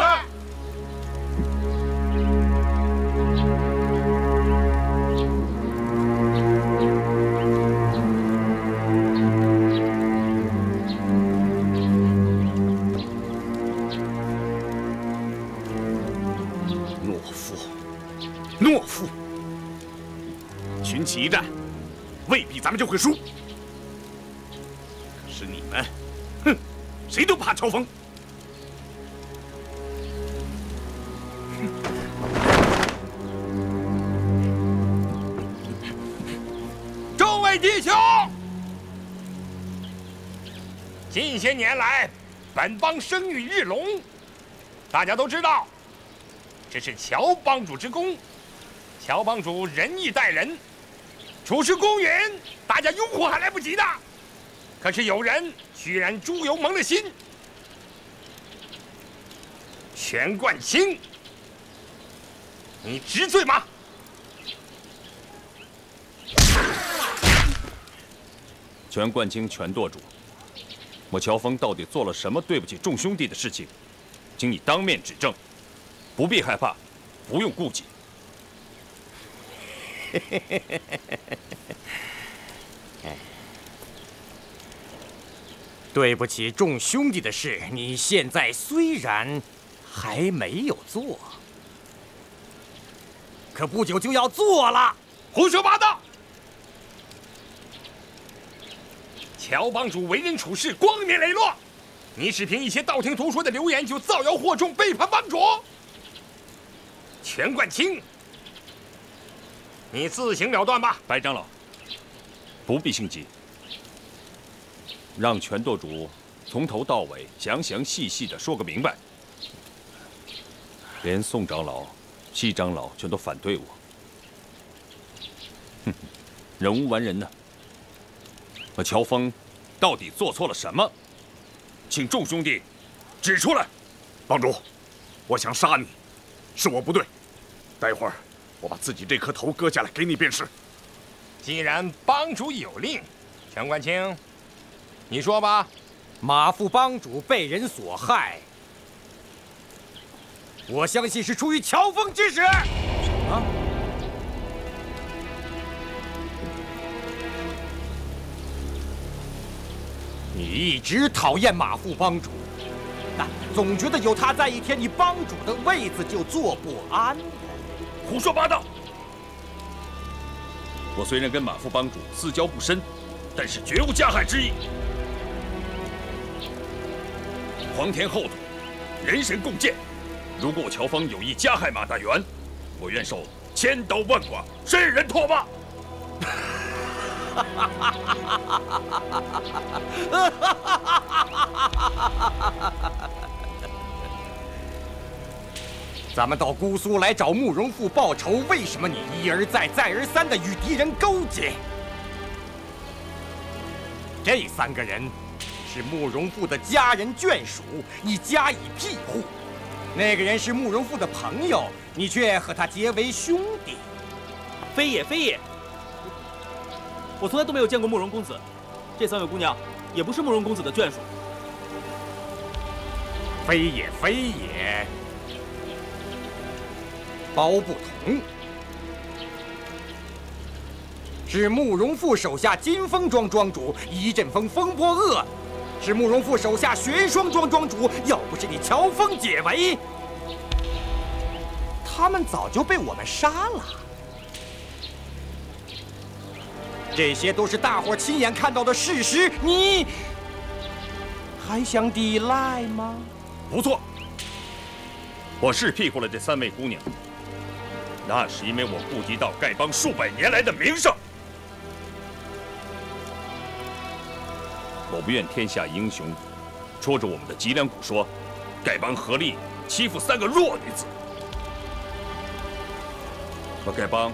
懦夫！群起一战，未必咱们就会输。可是你们，哼，谁都怕乔峰。众位弟兄，近些年来，本帮声誉日隆，大家都知道，这是乔帮主之功。乔帮主仁义待人，处事公允，大家拥护还来不及呢。可是有人居然猪油蒙了心。全冠清，你知罪吗？全冠清全舵主，我乔峰到底做了什么对不起众兄弟的事情？请你当面指证，不必害怕，不用顾忌。对不起众兄弟的事，你现在虽然还没有做，可不久就要做了。胡说八道！乔帮主为人处事光明磊落，你只凭一些道听途说的流言就造谣惑众，背叛帮主？全冠清，你自行了断吧。白长老，不必心急，让全舵主从头到尾详详细细的说个明白。连宋长老、西长老全都反对我，哼，人无完人呢。我乔峰到底做错了什么？请众兄弟指出来。帮主，我想杀你，是我不对。待会儿我把自己这颗头割下来给你便是。既然帮主有令，全冠清，你说吧。马副帮主被人所害，我相信是出于乔峰之使。啊！你一直讨厌马副帮主，但总觉得有他在一天，你帮主的位子就坐不安。胡说八道！我虽然跟马副帮主私交不深，但是绝无加害之意。皇天厚土，人神共鉴。如果我乔峰有意加害马大元，我愿受千刀万剐，身人唾骂。咱们到姑苏来找慕容复报仇，为什么你一而再、再而三的与敌人勾结？这3个人是慕容复的家人眷属，你加以庇护；那个人是慕容复的朋友，你却和他结为兄弟。非也，非也！我从来都没有见过慕容公子，这3位姑娘也不是慕容公子的眷属。非也，非也！包不同，是慕容复手下金风庄庄主一阵风风波恶，是慕容复手下玄霜庄庄主，要不是你乔峰解围，他们早就被我们杀了。这些都是大伙亲眼看到的事实，你还想抵赖吗？不错，我是庇护了这3位姑娘，那是因为我顾及到丐帮数百年来的名声。我不愿天下英雄戳着我们的脊梁骨说，丐帮合力欺负3个弱女子。可丐帮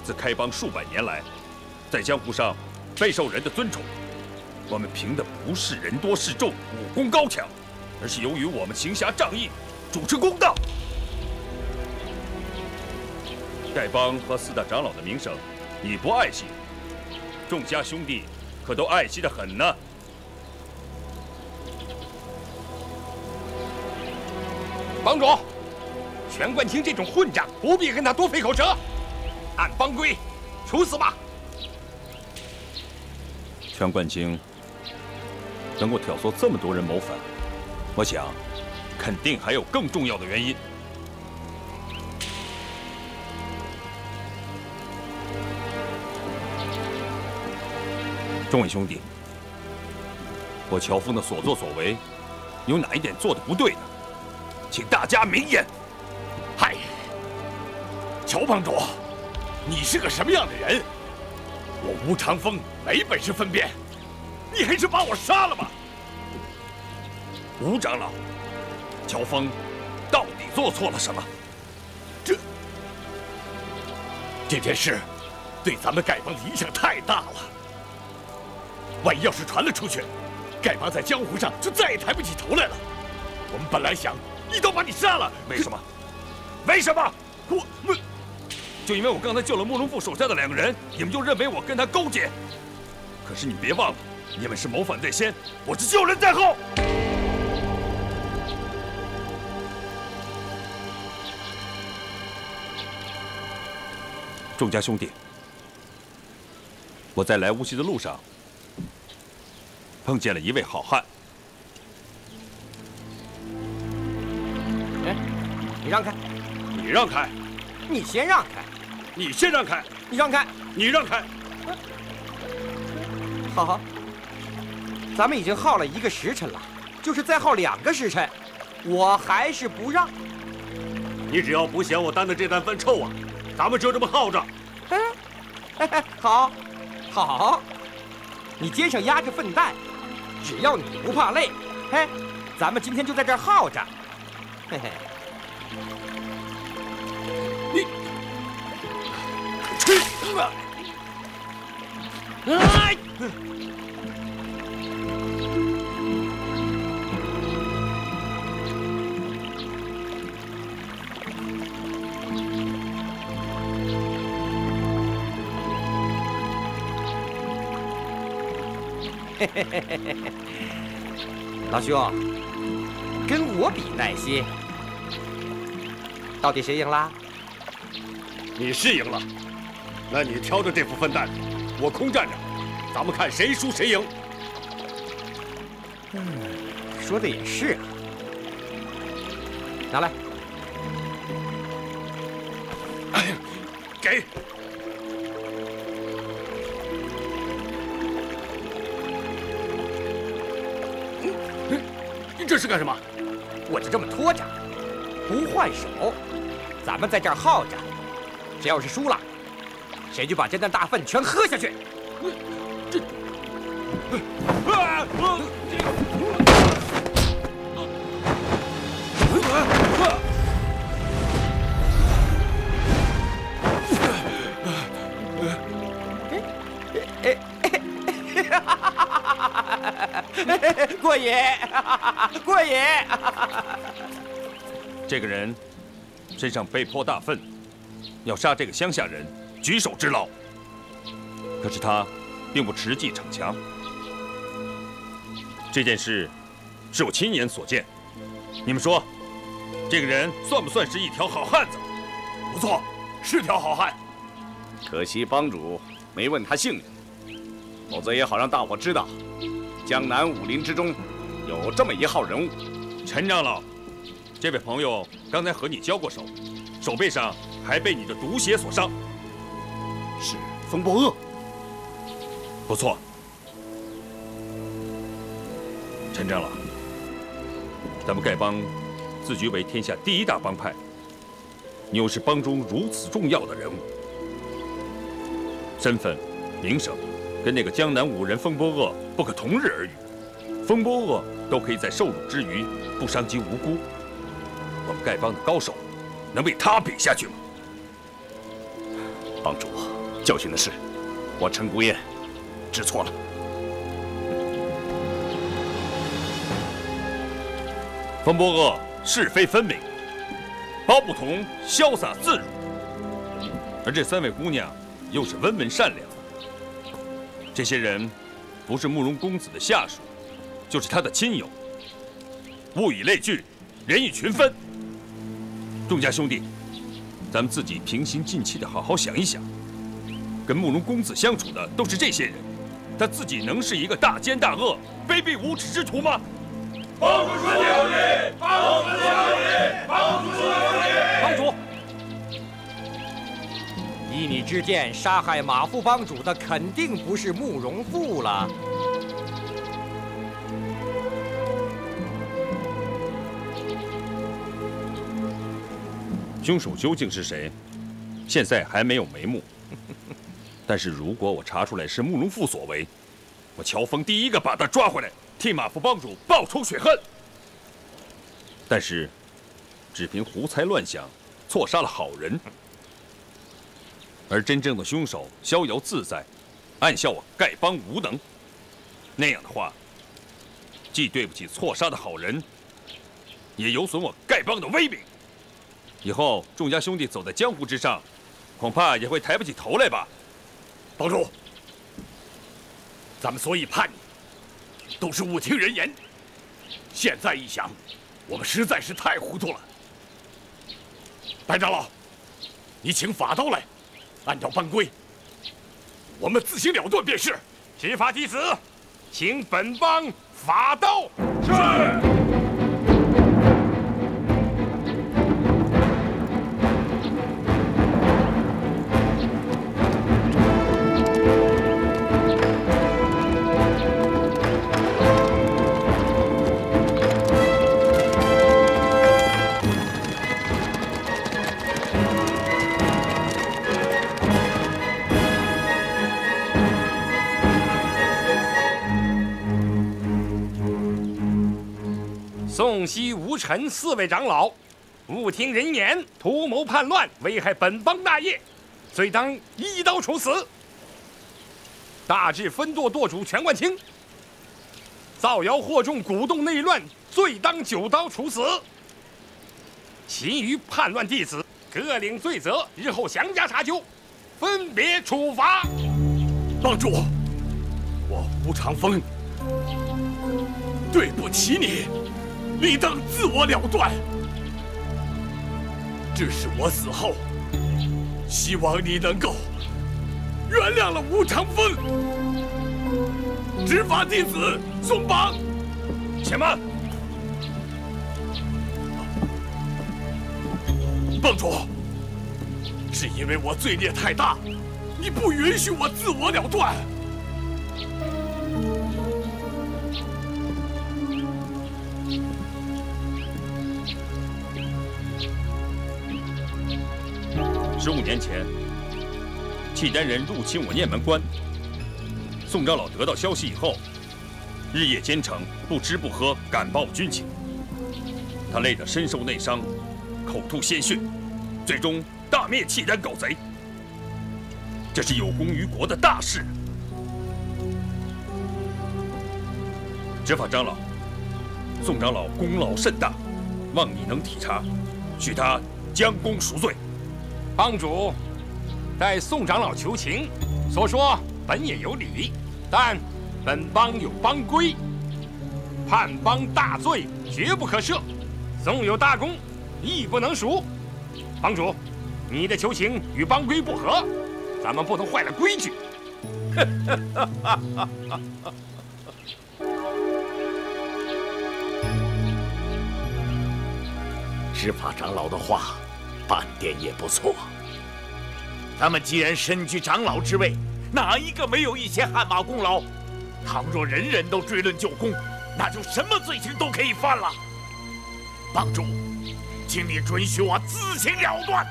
自开帮数百年来，在江湖上备受人的尊崇。我们凭的不是人多势众、武功高强，而是由于我们行侠仗义、主持公道。丐帮和4大长老的名声，你不爱惜，众家兄弟可都爱惜得很呢。帮主，全冠清这种混账，不必跟他多费口舌，按帮规处死吧。全冠清能够挑唆这么多人谋反，我想肯定还有更重要的原因。众位兄弟，我乔峰的所作所为，有哪一点做的不对呢？请大家明言。嗨，乔帮主，你是个什么样的人？我吴长风没本事分辨，你还是把我杀了吧。吴长老，乔峰到底做错了什么？这件事对咱们丐帮的影响太大了。万一要是传了出去，丐帮在江湖上就再也抬不起头来了。我们本来想一刀把你杀了，为什么？为什么？就因为我刚才救了慕容复手下的2个人，你们就认为我跟他勾结？可是你别忘了，你们是谋反在先，我是救人在后。众家兄弟，我在来无锡的路上碰见了一位好汉。哎，你让开！你让开！你先让开！你先让开！你让开！你让开！好，咱们已经耗了1个时辰了，就是再耗2个时辰，我还是不让。你只要不嫌我担的这担饭臭啊，咱们就这么耗着。好，你肩上压着粪担，只要你不怕累，嘿，咱们今天就在这儿耗着。嘿嘿。你，哎！老兄，跟我比耐心，到底谁赢了？你是赢了，那你挑着这副粪担，我空站着，咱们看谁输谁赢。说的也是啊，拿来。给。这是干什么？我就这么拖着，不换手，咱们在这儿耗着。谁要是输了，谁就把这担大粪全喝下去。过瘾，过瘾！这个人身上被泼大粪，要杀这个乡下人，举手之劳。可是他并不持计逞强。这件事是我亲眼所见，你们说，这个人算不算是一条好汉子？不错，是条好汉。可惜帮主没问他姓名，否则也好让大伙知道，江南武林之中有这么一号人物。陈长老，这位朋友刚才和你交过手，手背上还被你的毒血所伤。是风波恶。不错，陈长老，咱们丐帮自居为天下第一大帮派，你又是帮中如此重要的人物，身份、名声，跟那个江南武人风波恶不可同日而语。风波恶都可以在受辱之余不伤及无辜，我们丐帮的高手能被他比下去吗？帮主，教训的是我陈孤雁，知错了。风波恶是非分明，包不同潇洒自如，而这3位姑娘又是温文善良。这些人不是慕容公子的下属，就是他的亲友。物以类聚，人以群分。众家兄弟，咱们自己平心静气的好好想一想，跟慕容公子相处的都是这些人，他自己能是一个大奸大恶、卑鄙无耻之徒吗？帮主说的有理，帮主说的有理，帮主说的有理。帮主，依你之见，杀害马副帮主的肯定不是慕容复了。凶手究竟是谁？现在还没有眉目。但是如果我查出来是慕容复所为，我乔峰第一个把他抓回来，替马副帮主报仇雪恨。但是，只凭胡猜乱想，错杀了好人，而真正的凶手逍遥自在，暗笑我丐帮无能，那样的话，既对不起错杀的好人，也有损我丐帮的威名。以后众家兄弟走在江湖之上，恐怕也会抬不起头来吧。帮主，咱们所以叛逆，都是误听人言。现在一想，我们实在是太糊涂了。白长老，你请法刀来，按照班规，我们自行了断便是。执法弟子，请本帮法刀。是。宋西、吴尘4位长老，误听人言，图谋叛乱，危害本帮大业，罪当一刀处死。大治分舵舵主全冠清，造谣惑众，鼓动内乱，罪当9刀处死。其余叛乱弟子各领罪责，日后详加查究，分别处罚。帮主，我吴长风对不起你。理当自我了断。只是我死后，希望你能够原谅了吴长风。执法弟子松绑。且慢！帮主，是因为我罪孽太大，你不允许我自我了断。15年前，契丹人入侵我雁门关。宋长老得到消息以后，日夜兼程，不吃不喝，赶报军情。他累得身受内伤，口吐鲜血，最终大灭契丹狗贼。这是有功于国的大事。执法长老，宋长老功劳甚大，望你能体察，许他将功赎罪。帮主，待宋长老求情，所说本也有理，但本帮有帮规，叛帮大罪绝不可赦，纵有大功，亦不能赎。帮主，你的求情与帮规不合，咱们不能坏了规矩。执法长老的话，半点也不错。他们既然身居长老之位，哪一个没有一些汗马功劳？倘若人人都追论旧功，那就什么罪行都可以犯了。帮主，请你准许我自行了断。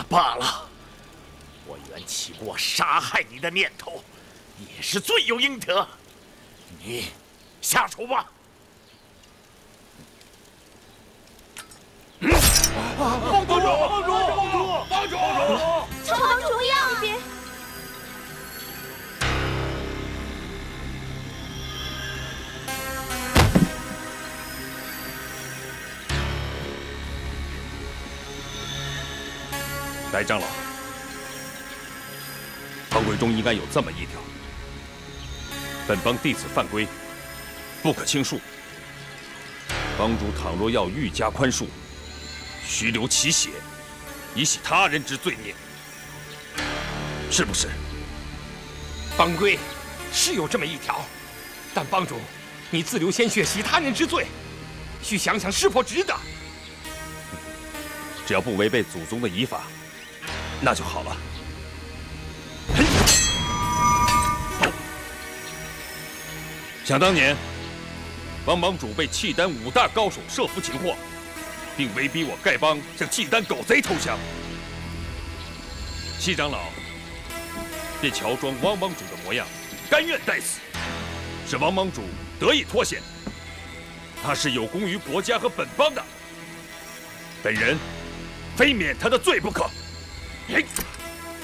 罢了，我原起过杀害你的念头，也是罪有应得。你下手吧。帮主！乔帮主呀！别！白长老，帮规中应该有这么一条：本帮弟子犯规，不可轻恕。帮主倘若要愈加宽恕，须流其血，以洗他人之罪孽，是不是？帮规是有这么一条，但帮主，你自流鲜血洗他人之罪，需想想是否值得。只要不违背祖宗的遗法，那就好了。想当年，帮帮主被契丹5大高手设伏擒获，并威逼我丐帮向契丹狗贼投降。西长老便乔装汪帮主的模样，甘愿待死，使汪帮主得以脱险。他是有功于国家和本帮的，本人非免他的罪不可。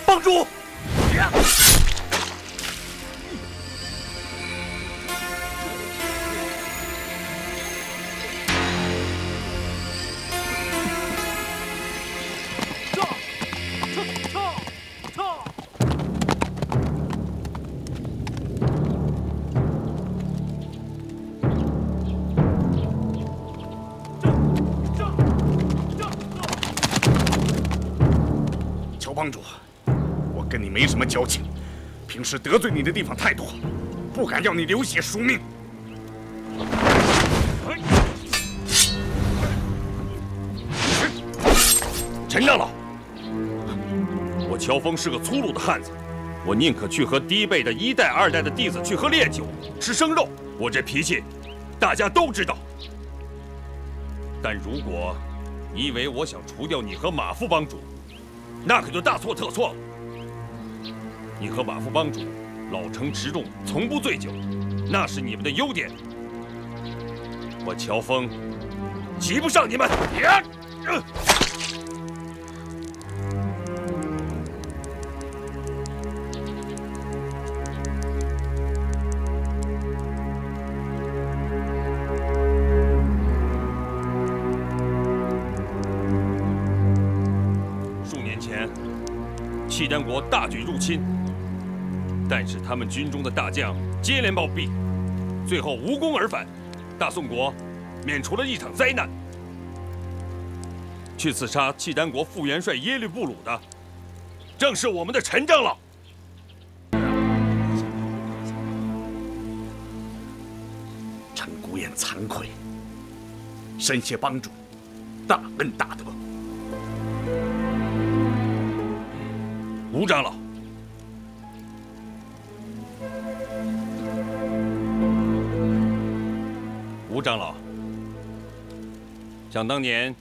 帮主！帮主，我跟你没什么交情，平时得罪你的地方太多，不敢要你流血赎命。陈长老，我乔峰是个粗鲁的汉子，我宁可去和低辈的1代、2代的弟子去喝烈酒、吃生肉，我这脾气大家都知道。但如果你以为我想除掉你和马副帮主，那可就大错特错了。你和马副帮主老成持重，从不醉酒，那是你们的优点。我乔峰及不上你们。契丹国大举入侵，但是他们军中的大将接连暴毙，最后无功而返，大宋国免除了一场灾难。去刺杀契丹国副元帅耶律布鲁的，正是我们的陈长老。陈孤雁惭愧，深谢帮主大恩大德。吴长老，吴长老，想当年，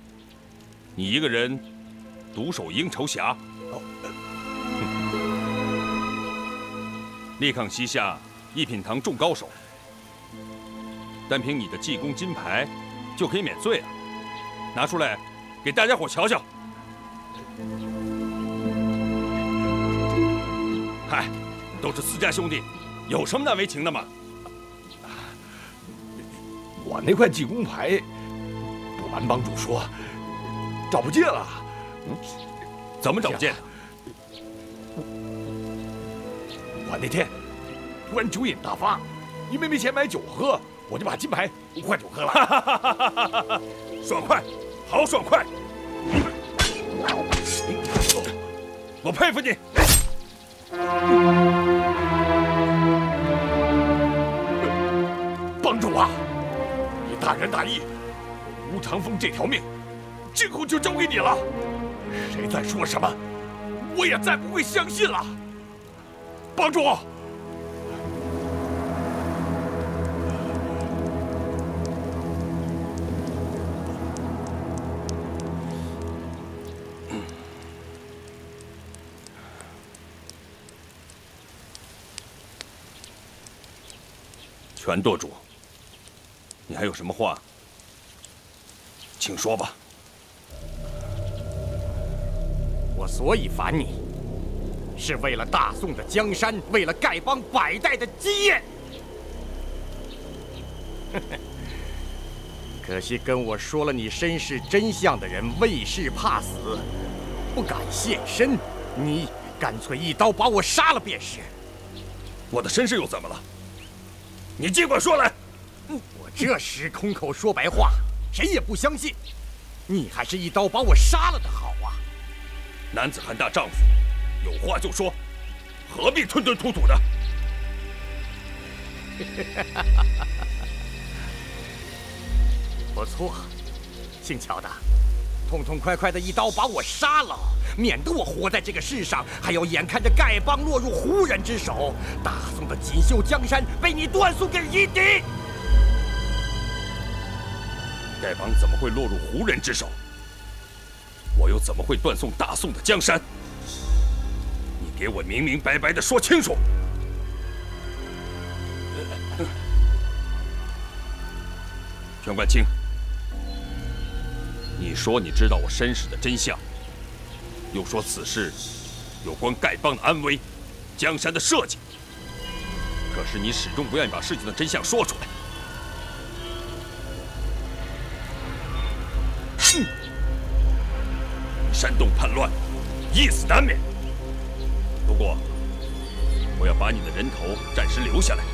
你一个人独守鹰巢峡，力抗西夏一品堂众高手，单凭你的济公金牌就可以免罪啊！拿出来给大家伙瞧瞧。嗨，都是私家兄弟，有什么难为情的吗？我那块济公牌，不瞒帮主说，找不见了。怎么找不见？我那天突然酒瘾大发，因为没钱买酒喝，我就把金牌换酒喝了。爽快，好爽快！我佩服你。帮主啊，你大仁大义，吴长风这条命，今后就交给你了。谁再说什么，我也再不会相信了。帮主。 全舵主，你还有什么话，请说吧。我所以烦你，是为了大宋的江山，为了丐帮百代的基业。可惜跟我说了你身世真相的人，魏氏怕死，不敢现身。你干脆一刀把我杀了便是。我的身世又怎么了？ 你尽管说来。我这时空口说白话，谁也不相信。你还是一刀把我杀了的好啊！男子汉大丈夫，有话就说，何必吞吞吐吐的？不错，姓乔的，痛痛快快的一刀把我杀了，免得我活在这个世上，还要眼看着丐帮落入胡人之手，大宋的锦绣江山被你断送给夷狄。丐帮怎么会落入胡人之手？我又怎么会断送大宋的江山？你给我明明白白的说清楚！全冠清。 你说你知道我身世的真相，又说此事有关丐帮的安危、江山的社稷，可是你始终不愿意把事情的真相说出来。煽动叛乱，一死难免。不过，我要把你的人头暂时留下来，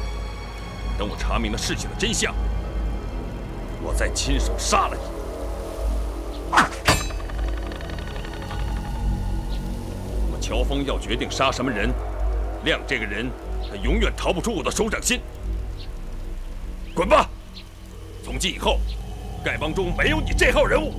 等我查明了事情的真相，我再亲手杀了你。 我乔峰要决定杀什么人，亮这个人，他永远逃不出我的手掌心。滚吧！从今以后，丐帮中没有你这号人物。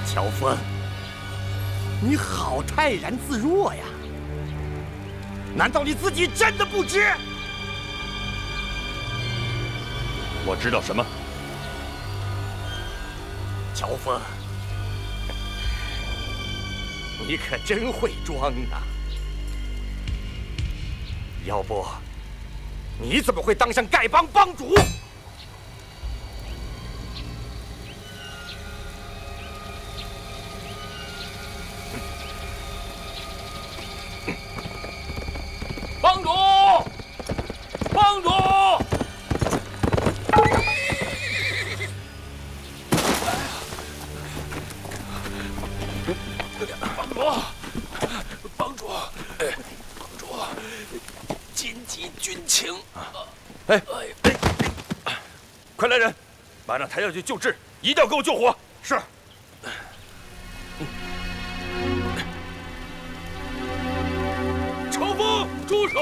乔峰，你好泰然自若呀！难道你自己真的不知？我知道什么？乔峰，你可真会装啊！要不，你怎么会当上丐帮帮主？ 帮主，帮主！帮主，紧急军情！哎，快来人，马上抬下去救治，一定要给我救活！是。 乔峰，住手！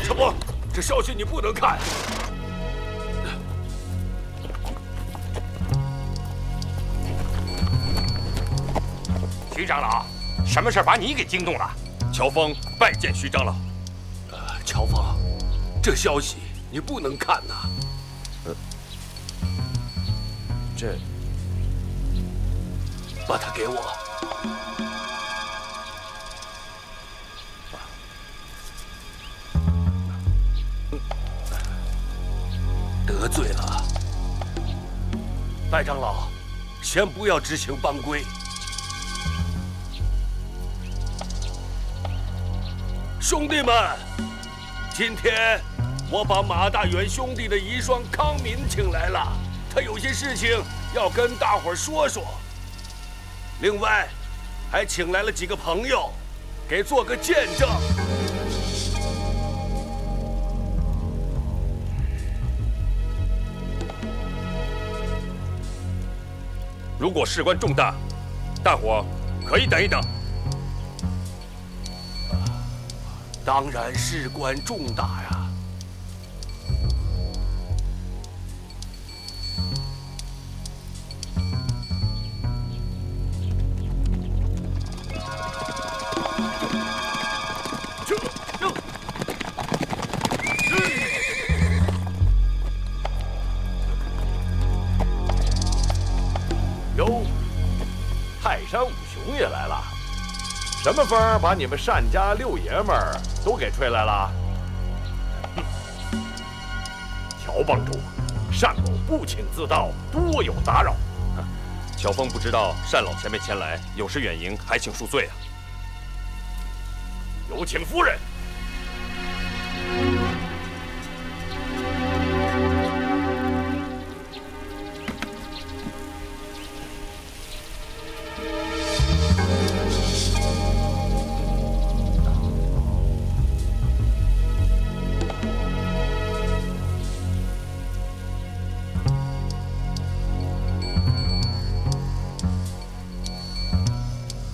陈伯，这消息你不能看。徐长老，什么事把你给惊动了？乔峰拜见徐长老。乔峰，这消息你不能看呐。这，把它给我。得罪了，白长老，先不要执行帮规。兄弟们，今天我把马大元兄弟的遗孀康敏请来了，他有些事情要跟大伙儿说说。另外，还请来了几个朋友，给做个见证。如果事关重大，大伙可以等一等。当然事关重大呀！哟，泰山五雄也来了。什么风把你们单家六爷们儿都给吹来了？乔帮主，单某不请自到，多有打扰。乔峰不知道单老前辈前来，有失远迎，还请恕罪啊。有请夫人。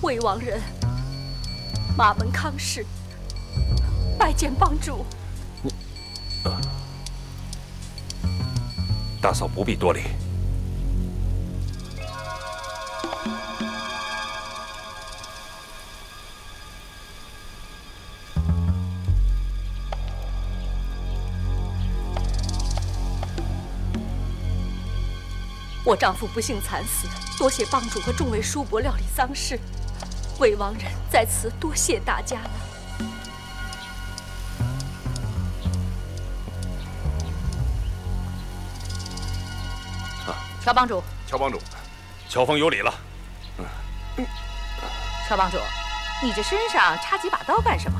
魏王人，马门康氏，拜见帮主。大嫂不必多礼。我丈夫不幸惨死，多谢帮主和众位叔伯料理丧事。魏王人在此多谢大家了。乔帮主，乔帮主，乔峰有礼了。乔帮主，你这身上插几把刀干什么？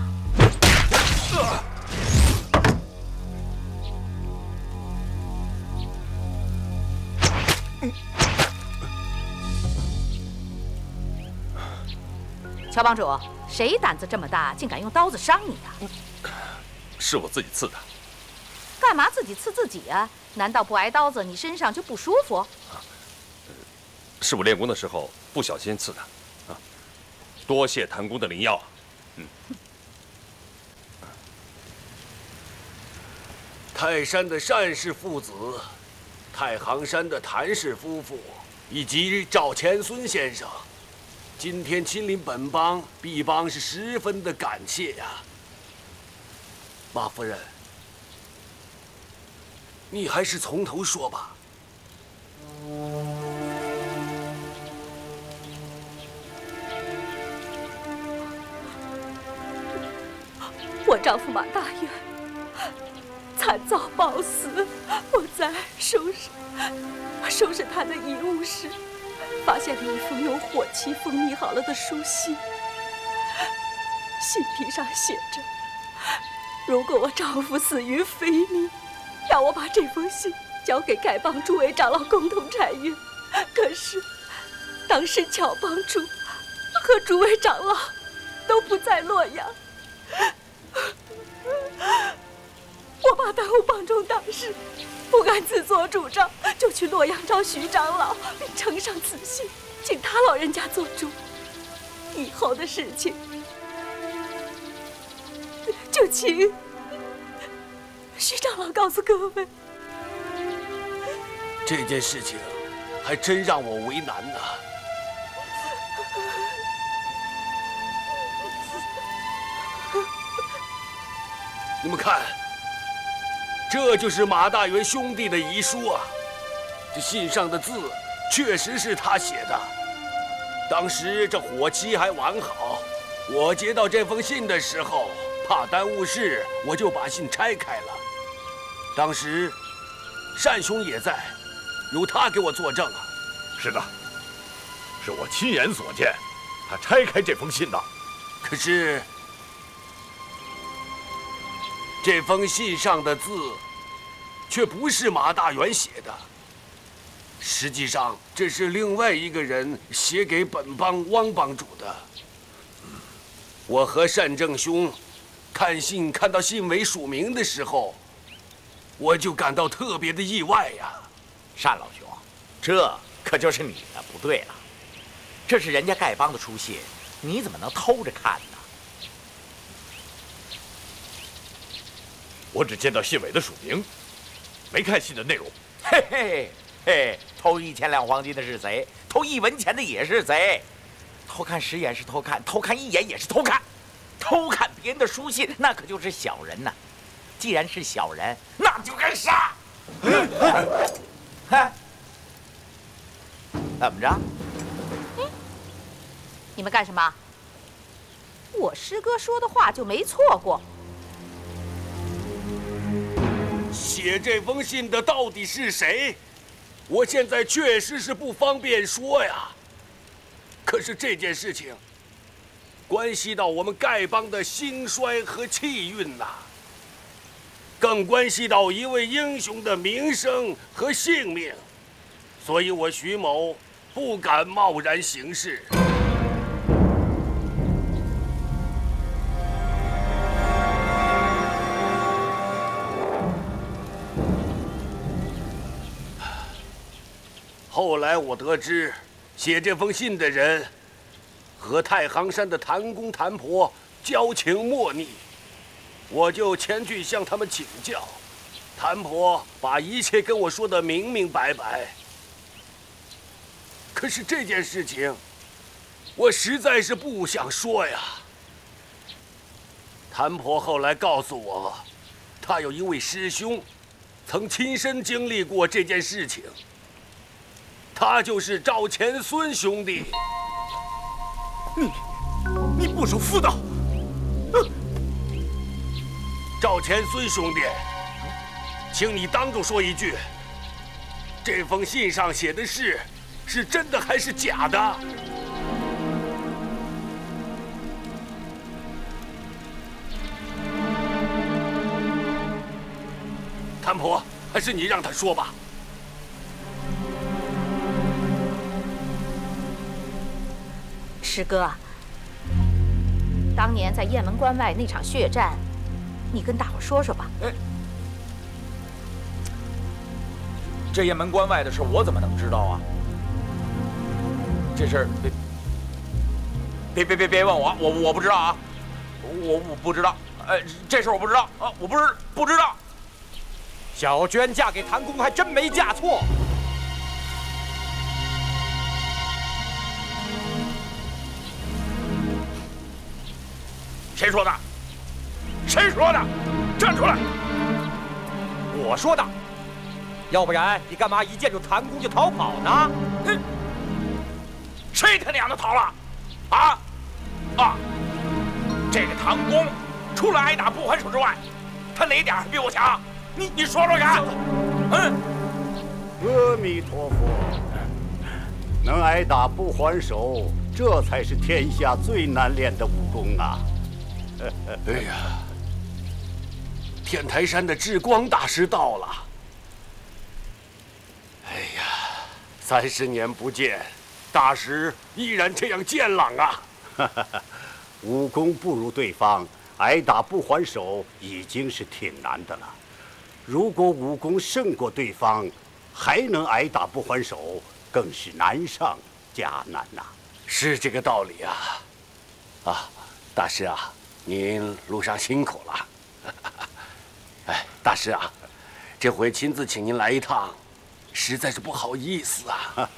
乔帮主，谁胆子这么大，竟敢用刀子伤你的？是我自己刺的。干嘛自己刺自己啊？难道不挨刀子，你身上就不舒服？是我练功的时候不小心刺的。啊，多谢谭公的灵药。泰山的单氏父子，太行山的谭氏夫妇，以及赵钱孙先生。今天亲临本帮，毕帮是十分的感谢呀。马夫人，你还是从头说吧。我丈夫马大元惨遭暴死，我在收拾他的遗物时，发现了一封用火漆封密好了的书信，信皮上写着：如果我丈夫死于非命，让我把这封信交给丐帮诸位长老共同查阅。可是，当时乔帮主和诸位长老都不在洛阳，我怕耽误帮中大事，不敢自作主张，就去洛阳找徐长老，并呈上此信，请他老人家做主。以后的事情，就请徐长老告诉各位。这件事情还真让我为难呐。你们看，这就是马大元兄弟的遗书啊！这信上的字确实是他写的。当时这火漆还完好，我接到这封信的时候，怕耽误事，我就把信拆开了。当时单兄也在，由他给我作证啊。是的，是我亲眼所见，他拆开这封信的。可是这封信上的字，却不是马大元写的。实际上，这是另外一个人写给本帮汪帮主的。我和单正兄看信看到信尾署名的时候，我就感到特别的意外呀。单老兄，这可就是你的不对了。这是人家丐帮的书信，你怎么能偷着看呢？我只见到信尾的署名，没看信的内容。嘿嘿嘿，偷1000两黄金的是贼，偷1文钱的也是贼，偷看10眼是偷看，偷看1眼也是偷看，偷看别人的书信，那可就是小人呐。既然是小人，那就该杀。怎么着？你们干什么？我师哥说的话就没错过。写这封信的到底是谁？我现在确实是不方便说呀。可是这件事情关系到我们丐帮的兴衰和气运呐，更关系到一位英雄的名声和性命，所以我徐某不敢贸然行事。后来我得知，写这封信的人和太行山的谭公谭婆交情莫逆，我就前去向他们请教。谭婆把一切跟我说得明明白白。可是这件事情，我实在是不想说呀。谭婆后来告诉我，她有一位师兄，曾亲身经历过这件事情。他就是赵钱孙兄弟。你不守妇道！赵钱孙兄弟，请你当众说一句，这封信上写的是真的还是假的？谭婆，还是你让他说吧。师哥，当年在雁门关外那场血战，你跟大伙说说吧。这雁门关外的事，我怎么能知道啊？这事儿别问我，我不知道啊，我不知道。这事我不知道啊，我不知道。小娟嫁给谭公还真没嫁错。谁说的？谁说的？站出来！我说的。要不然你干嘛一见着谭公就逃跑呢？谁他娘的逃了？这个谭公除了挨打不还手之外，他哪点还比我强？你说说看。阿弥陀佛，能挨打不还手，这才是天下最难练的武功啊！哎呀，天台山的智光大师到了！哎呀，30年不见，大师依然这样健朗啊！武功不如对方，挨打不还手已经是挺难的了。如果武功胜过对方，还能挨打不还手，更是难上加难呐。是这个道理啊！大师啊，您路上辛苦了。哎，大师啊，这回亲自请您来一趟，实在是不好意思啊。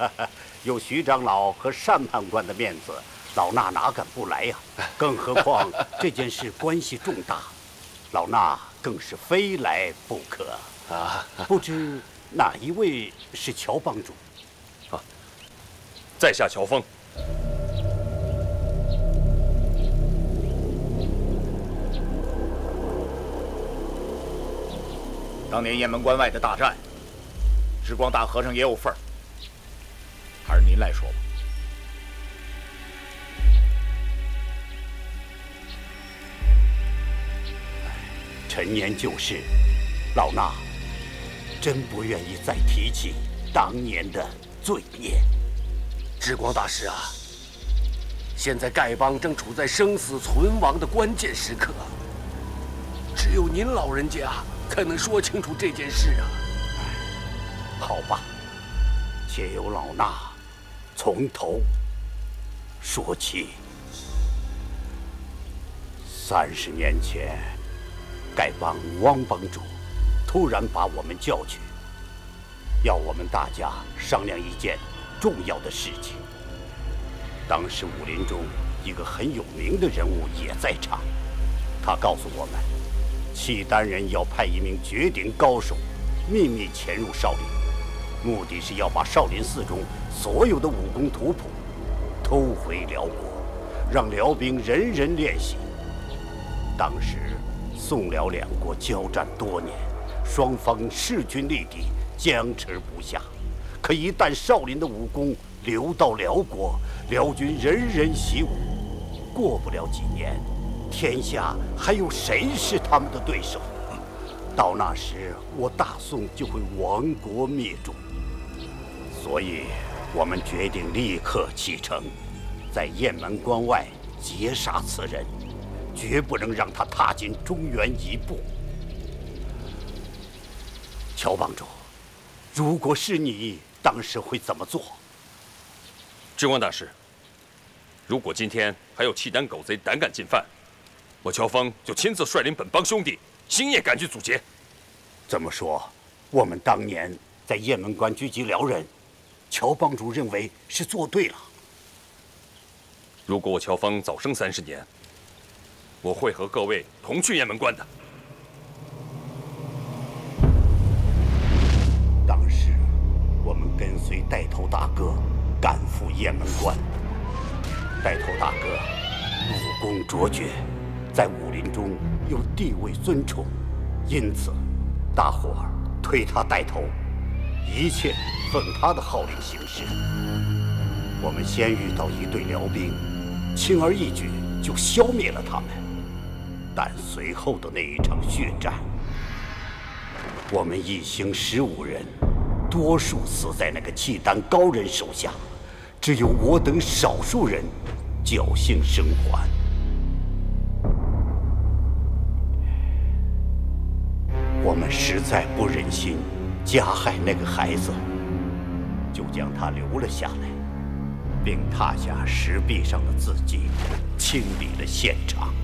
有徐长老和单判官的面子，老衲哪敢不来呀？更何况这件事关系重大，老衲更是非来不可啊！不知哪一位是乔帮主？啊，在下乔峰。当年雁门关外的大战，智光大和尚也有份儿，还是您来说吧。陈年旧事，老衲真不愿意再提起当年的罪孽。智光大师啊，现在丐帮正处在生死存亡的关键时刻，只有您老人家才能说清楚这件事啊。好吧，且由老衲从头说起。30年前，丐帮汪帮主突然把我们叫去，要我们大家商量一件重要的事情。当时武林中一个很有名的人物也在场，他告诉我们，契丹人要派一名绝顶高手秘密潜入少林，目的是要把少林寺中所有的武功图谱偷回辽国，让辽兵人人练习。当时宋辽两国交战多年，双方势均力敌，僵持不下。可一旦少林的武功流到辽国，辽军人人习武，过不了几年，天下还有谁是他们的对手？到那时，我大宋就会亡国灭种。所以，我们决定立刻启程，在雁门关外截杀此人，绝不能让他踏进中原一步。乔帮主，如果是你，当时会怎么做？智光大师，如果今天还有契丹狗贼胆敢进犯，我乔峰就亲自率领本帮兄弟星夜赶去阻截。这么说，我们当年在雁门关狙击辽人，乔帮主认为是做对了。如果我乔峰早生30年，我会和各位同去雁门关的。当时我们跟随带头大哥赶赴雁门关，带头大哥武功卓绝，在武林中有地位尊崇，因此大伙儿推他带头，一切奉他的号令行事。我们先遇到一队辽兵，轻而易举就消灭了他们。但随后的那一场血战，我们一行15人，多数死在那个契丹高人手下，只有我等少数人侥幸生还。我们实在不忍心加害那个孩子，就将他留了下来，并踏下石壁上的字迹，清理了现场。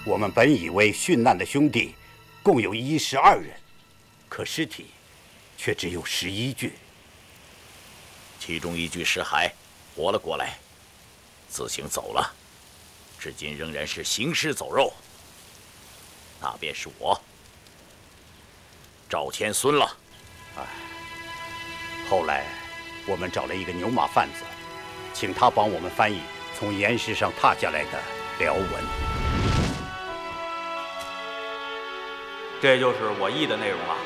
我们本以为殉难的兄弟共有12人，可尸体却只有11具，其中1具尸骸活了过来，自行走了，至今仍然是行尸走肉。那便是我，赵天孙了。后来我们找了一个牛马贩子，请他帮我们翻译从岩石上踏下来的辽文。这就是我译的内容了。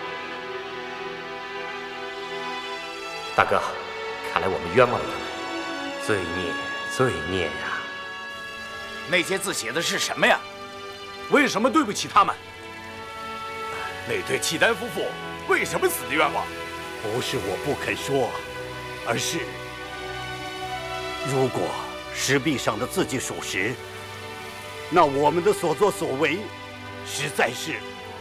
大哥，看来我们冤枉了他们，罪孽，罪孽呀！那些字写的是什么呀？为什么对不起他们？那对契丹夫妇为什么死的冤枉？不是我不肯说，而是如果石壁上的字迹属实，那我们的所作所为实在是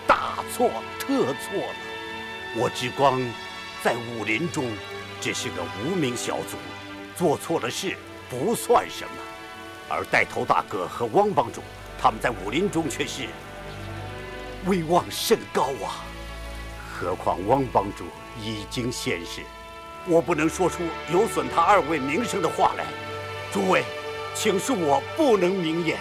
大错特错了。我智光在武林中只是个无名小卒，做错了事不算什么，而带头大哥和汪帮主他们在武林中却是威望甚高啊。何况汪帮主已经仙逝，我不能说出有损他二位名声的话来。诸位，请恕我不能明言。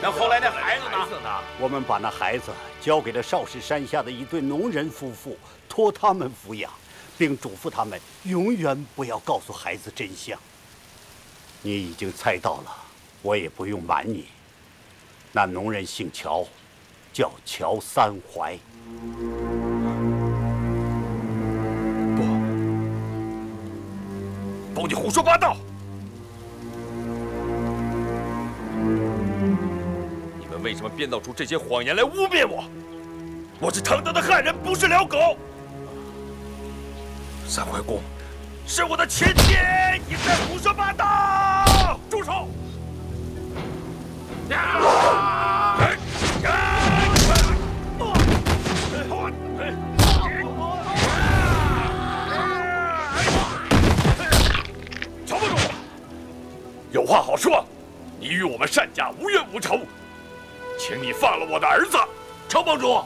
那后来那孩子呢？我们把那孩子交给了少室山下的一对农人夫妇，托他们抚养，并嘱咐他们永远不要告诉孩子真相。你已经猜到了，我也不用瞒你。那农人姓乔，叫乔三槐。不，你胡说八道！你们为什么编造出这些谎言来污蔑我？我是唐德的汉人，不是辽狗。三槐公是我的亲爹，你在胡说八道！住手！乔帮主，有话好说，你与我们单家无冤无仇，请你放了我的儿子。乔帮主，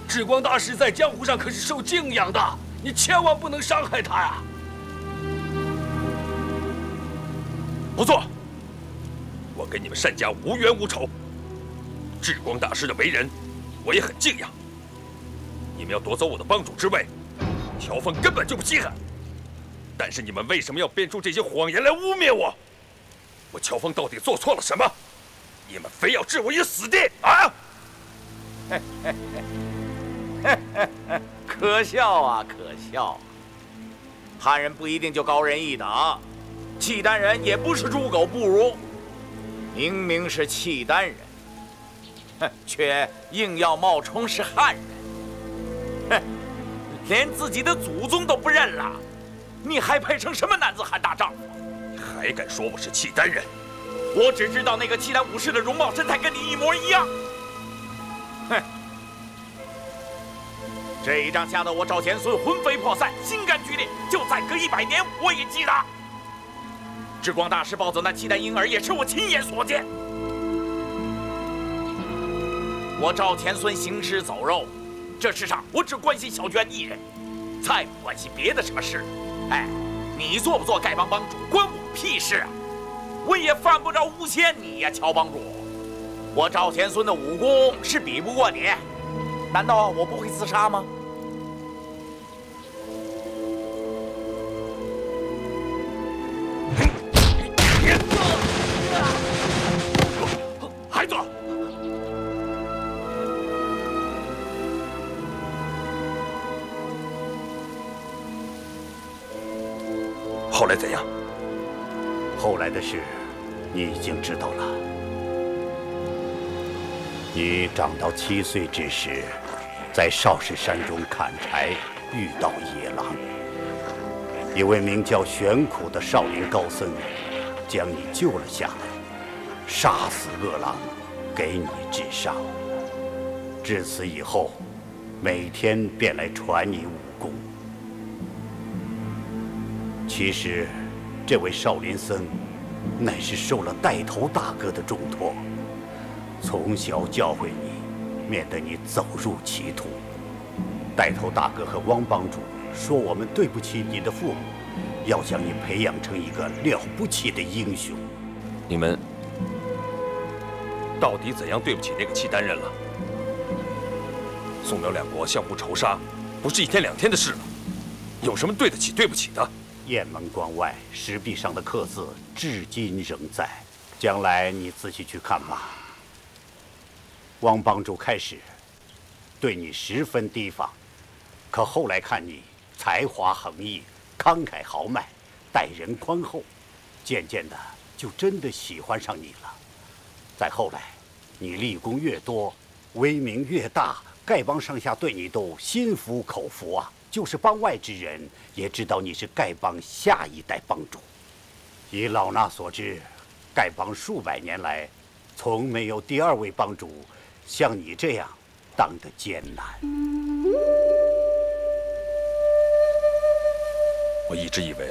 智光大师在江湖上可是受敬仰的，你千万不能伤害他呀！不错，我跟你们单家无冤无仇。智光大师的为人，我也很敬仰。你们要夺走我的帮主之位，乔峰根本就不稀罕。但是你们为什么要编出这些谎言来污蔑我？我乔峰到底做错了什么？你们非要置我于死地啊！可笑啊，可笑！汉人不一定就高人一等，契丹人也不是猪狗不如。明明是契丹人，却硬要冒充是汉人，连自己的祖宗都不认了，你还配成什么男子汉大丈夫？你还敢说我是契丹人？我只知道那个契丹武士的容貌神态跟你一模一样。哼！这一仗吓得我赵钱孙魂飞魄散，心肝俱裂。就再隔100年，我也记得。智光大师抱走那契丹婴儿，也是我亲眼所见。我赵钱孙行尸走肉，这世上我只关心小娟一人，再不关心别的什么事。哎，你做不做丐帮帮主，关我屁事啊！我也犯不着诬陷你呀，乔帮主。我赵钱孙的武功是比不过你，难道我不会自杀吗？孩子，后来怎样？后来的事，你已经知道了。你长到7岁之时，在少室山中砍柴，遇到野狼。一位名叫玄苦的少林高僧，将你救了下来，杀死恶狼，给你治伤。至此以后，每天便来传你武功。其实，这位少林僧，乃是受了带头大哥的重托，从小教诲你，免得你走入歧途。带头大哥和汪帮主说我们对不起你的父母，要将你培养成一个了不起的英雄。你们到底怎样对不起那个契丹人了？宋辽两国相互仇杀，不是1天2天的事了，有什么对得起对不起的？雁门关外石壁上的刻字至今仍在，将来你仔细去看吧。汪帮主开始对你十分提防，可后来看你才华横溢，慷慨豪迈，待人宽厚，渐渐的就真的喜欢上你了。再后来，你立功越多，威名越大，丐帮上下对你都心服口服啊。就是帮外之人也知道你是丐帮下一代帮主。以老衲所知，丐帮数百年来，从没有第2位帮主像你这样当得艰难。我一直以为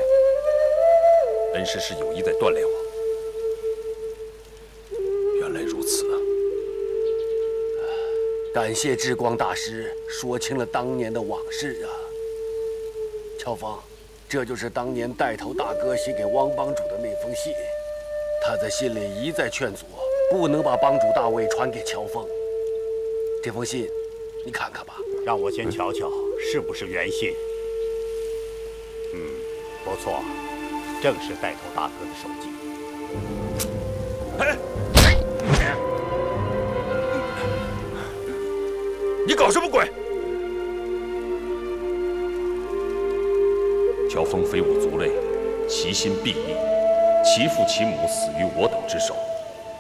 恩师是有意在锻炼我，原来如此啊！感谢智光大师说清了当年的往事啊！乔峰，这就是当年带头大哥写给汪帮主的那封信。他在信里一再劝阻，不能把帮主大位传给乔峰。这封信，你看看吧。让我先瞧瞧是不是原信。不错，正是带头大哥的手迹。你搞什么鬼？乔峰非我族类，其心必异，其父其母死于我等之手。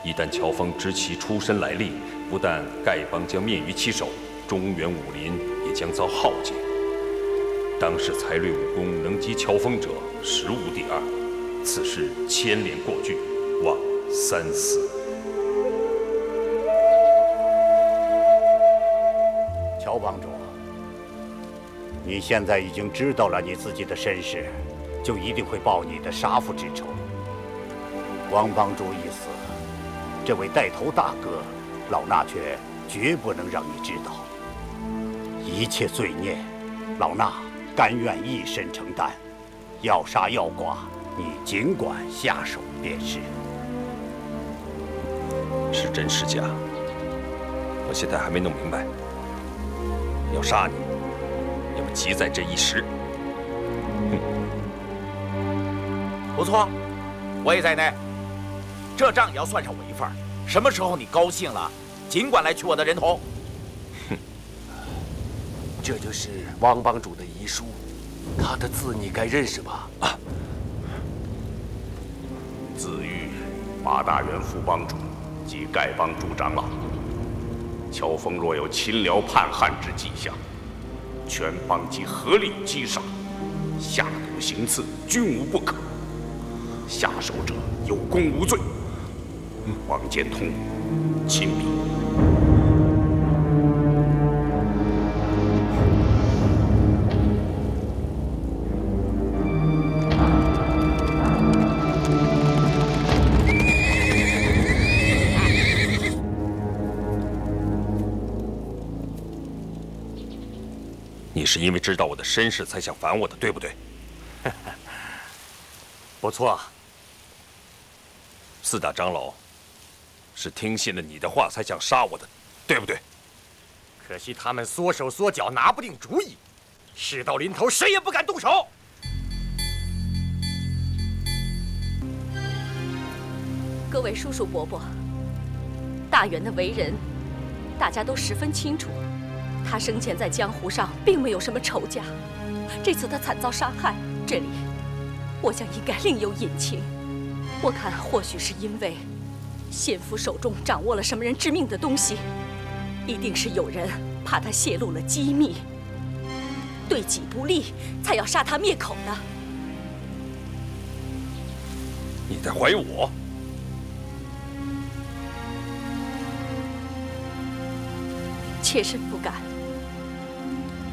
一旦乔峰知其出身来历，不但丐帮将灭于其手，中原武林也将遭浩劫。当世才略武功能及乔峰者，实无第二。此事牵连过巨，望三思。乔帮主，你现在已经知道了你自己的身世，就一定会报你的杀父之仇。汪帮主已死，这位带头大哥，老衲却绝不能让你知道。一切罪孽，老衲甘愿一身承担。要杀要剐，你尽管下手便是。是真是假，我现在还没弄明白。要杀你，要不急在这一时。不错，我也在内。这账也要算上我一份。什么时候你高兴了，尽管来取我的人头。这就是汪帮主的遗书，他的字你该认识吧？自喻马大元副帮主及丐帮主长老。乔峰若有亲辽叛汉之迹象，全帮即合力击杀，下毒行刺，均无不可。下手者有功无罪，王建通亲笔。你是因为知道我的身世才想烦我的，对不对？不错。四大长老是听信了你的话才想杀我的，对不对？可惜他们缩手缩脚，拿不定主意。事到临头，谁也不敢动手。各位叔叔伯伯，大元的为人，大家都十分清楚。他生前在江湖上并没有什么仇家，这次他惨遭杀害，这里我想应该另有隐情。我看或许是因为县府手中掌握了什么人致命的东西，一定是有人怕他泄露了机密，对己不利，才要杀他灭口的。你在怀疑我？妾身不敢。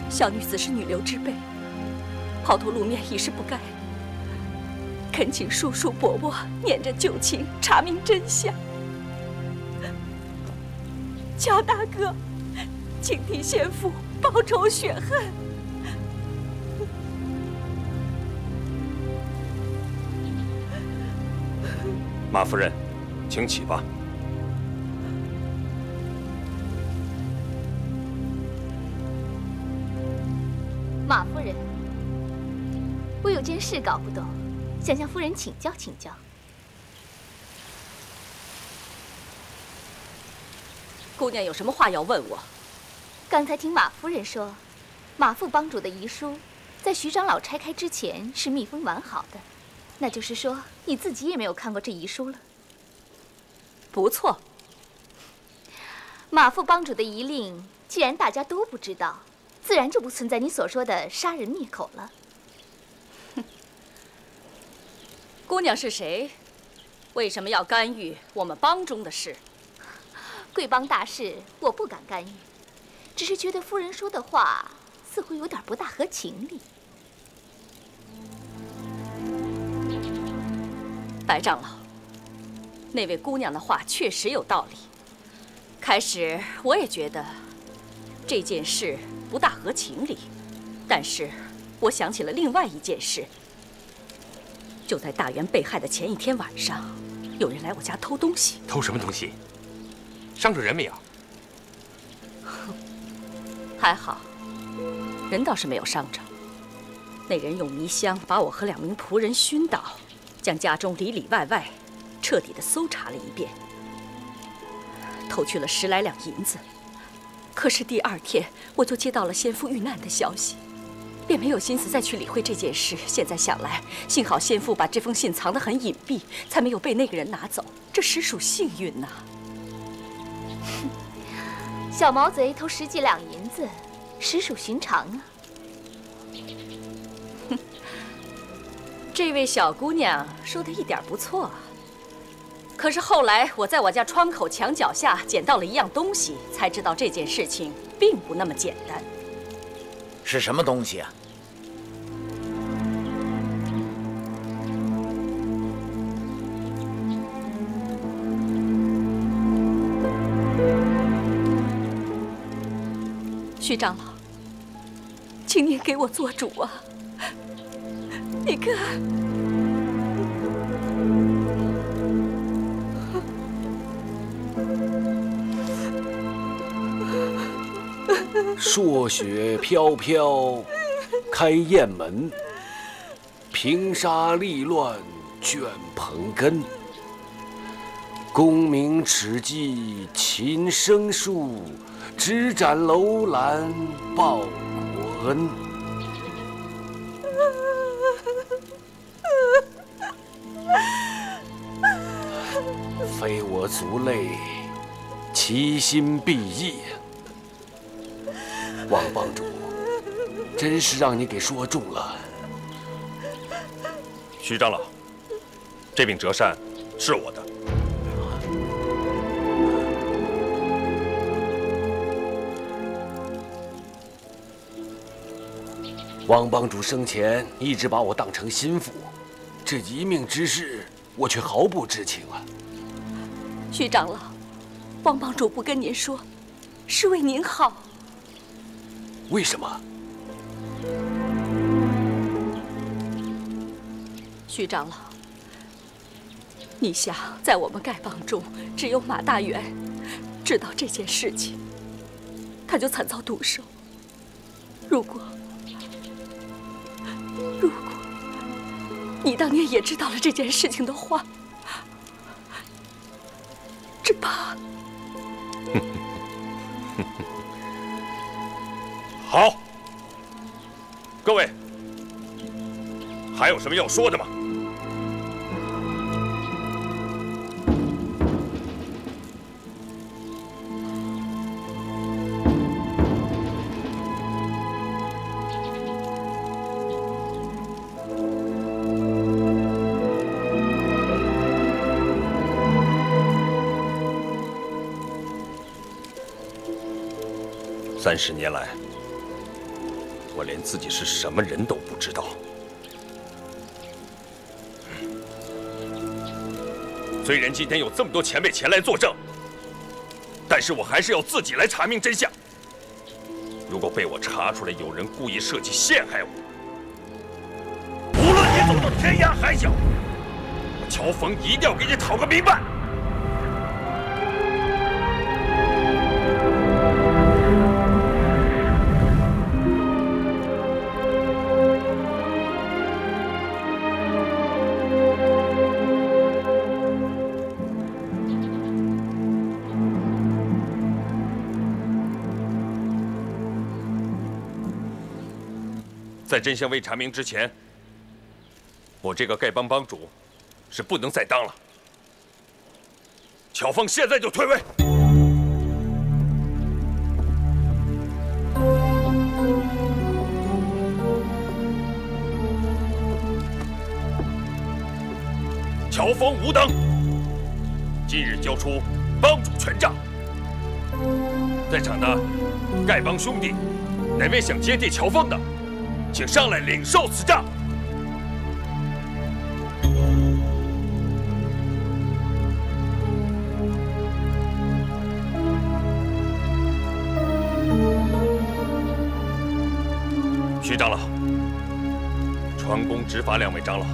小女子是女流之辈，抛头露面已是不该。恳请叔叔伯伯念着旧情，查明真相。乔大哥，请替县府报仇雪恨。马夫人，请起吧。马夫人，我有件事搞不懂，想向夫人请教请教。姑娘有什么话要问我？刚才听马夫人说，马副帮主的遗书在徐长老拆开之前是密封完好的，那就是说你自己也没有看过这遗书了。不错。马副帮主的遗令，既然大家都不知道，自然就不存在你所说的杀人灭口了。姑娘是谁？为什么要干预我们帮中的事？贵帮大事我不敢干预，只是觉得夫人说的话似乎有点不大合情理。白长老，那位姑娘的话确实有道理。开始我也觉得这件事不大合情理，但是我想起了另外一件事，就在大元被害的前一天晚上，有人来我家偷东西。偷什么东西？伤着人没有？还好，人倒是没有伤着。那人用迷香把我和2名仆人熏倒，将家中里里外外彻底的搜查了一遍，偷去了10来两银子。可是第2天我就接到了先父遇难的消息，便没有心思再去理会这件事。现在想来，幸好先父把这封信藏得很隐蔽，才没有被那个人拿走，这实属幸运呐。小毛贼偷10几两银子，实属寻常啊。这位小姑娘说的一点不错啊。可是后来我在我家窗口墙角下捡到了一样东西，才知道这件事情并不那么简单。是什么东西啊？徐长老，请您给我做主啊！你看，朔雪飘飘，开雁门；平沙立乱，卷蓬根。功名齿迹勤生树，只展楼兰报国恩。非我族类，其心必异。王帮主，真是让你给说中了。徐长老，这柄折扇是我的。王帮主生前一直把我当成心腹，这一命之事，我却毫不知情啊。徐长老，王帮主不跟您说，是为您好。为什么？徐长老，你想，在我们丐帮中，只有马大元知道这件事情，他就惨遭毒手。如果你当年也知道了这件事情的话，只怕……好，各位，还有什么要说的吗？30年来，我连自己是什么人都不知道。虽然今天有这么多前辈前来作证，但是我还是要自己来查明真相。如果被我查出来有人故意设计陷害我，无论你走到天涯海角，我乔峰一定要给你讨个明白。在真相未查明之前，我这个丐帮帮主是不能再当了。乔峰现在就退位。乔峰吾等今日交出帮主权杖。在场的丐帮兄弟，哪位想接替乔峰的？请上来领受此杖。徐长老，传功执法2位长老，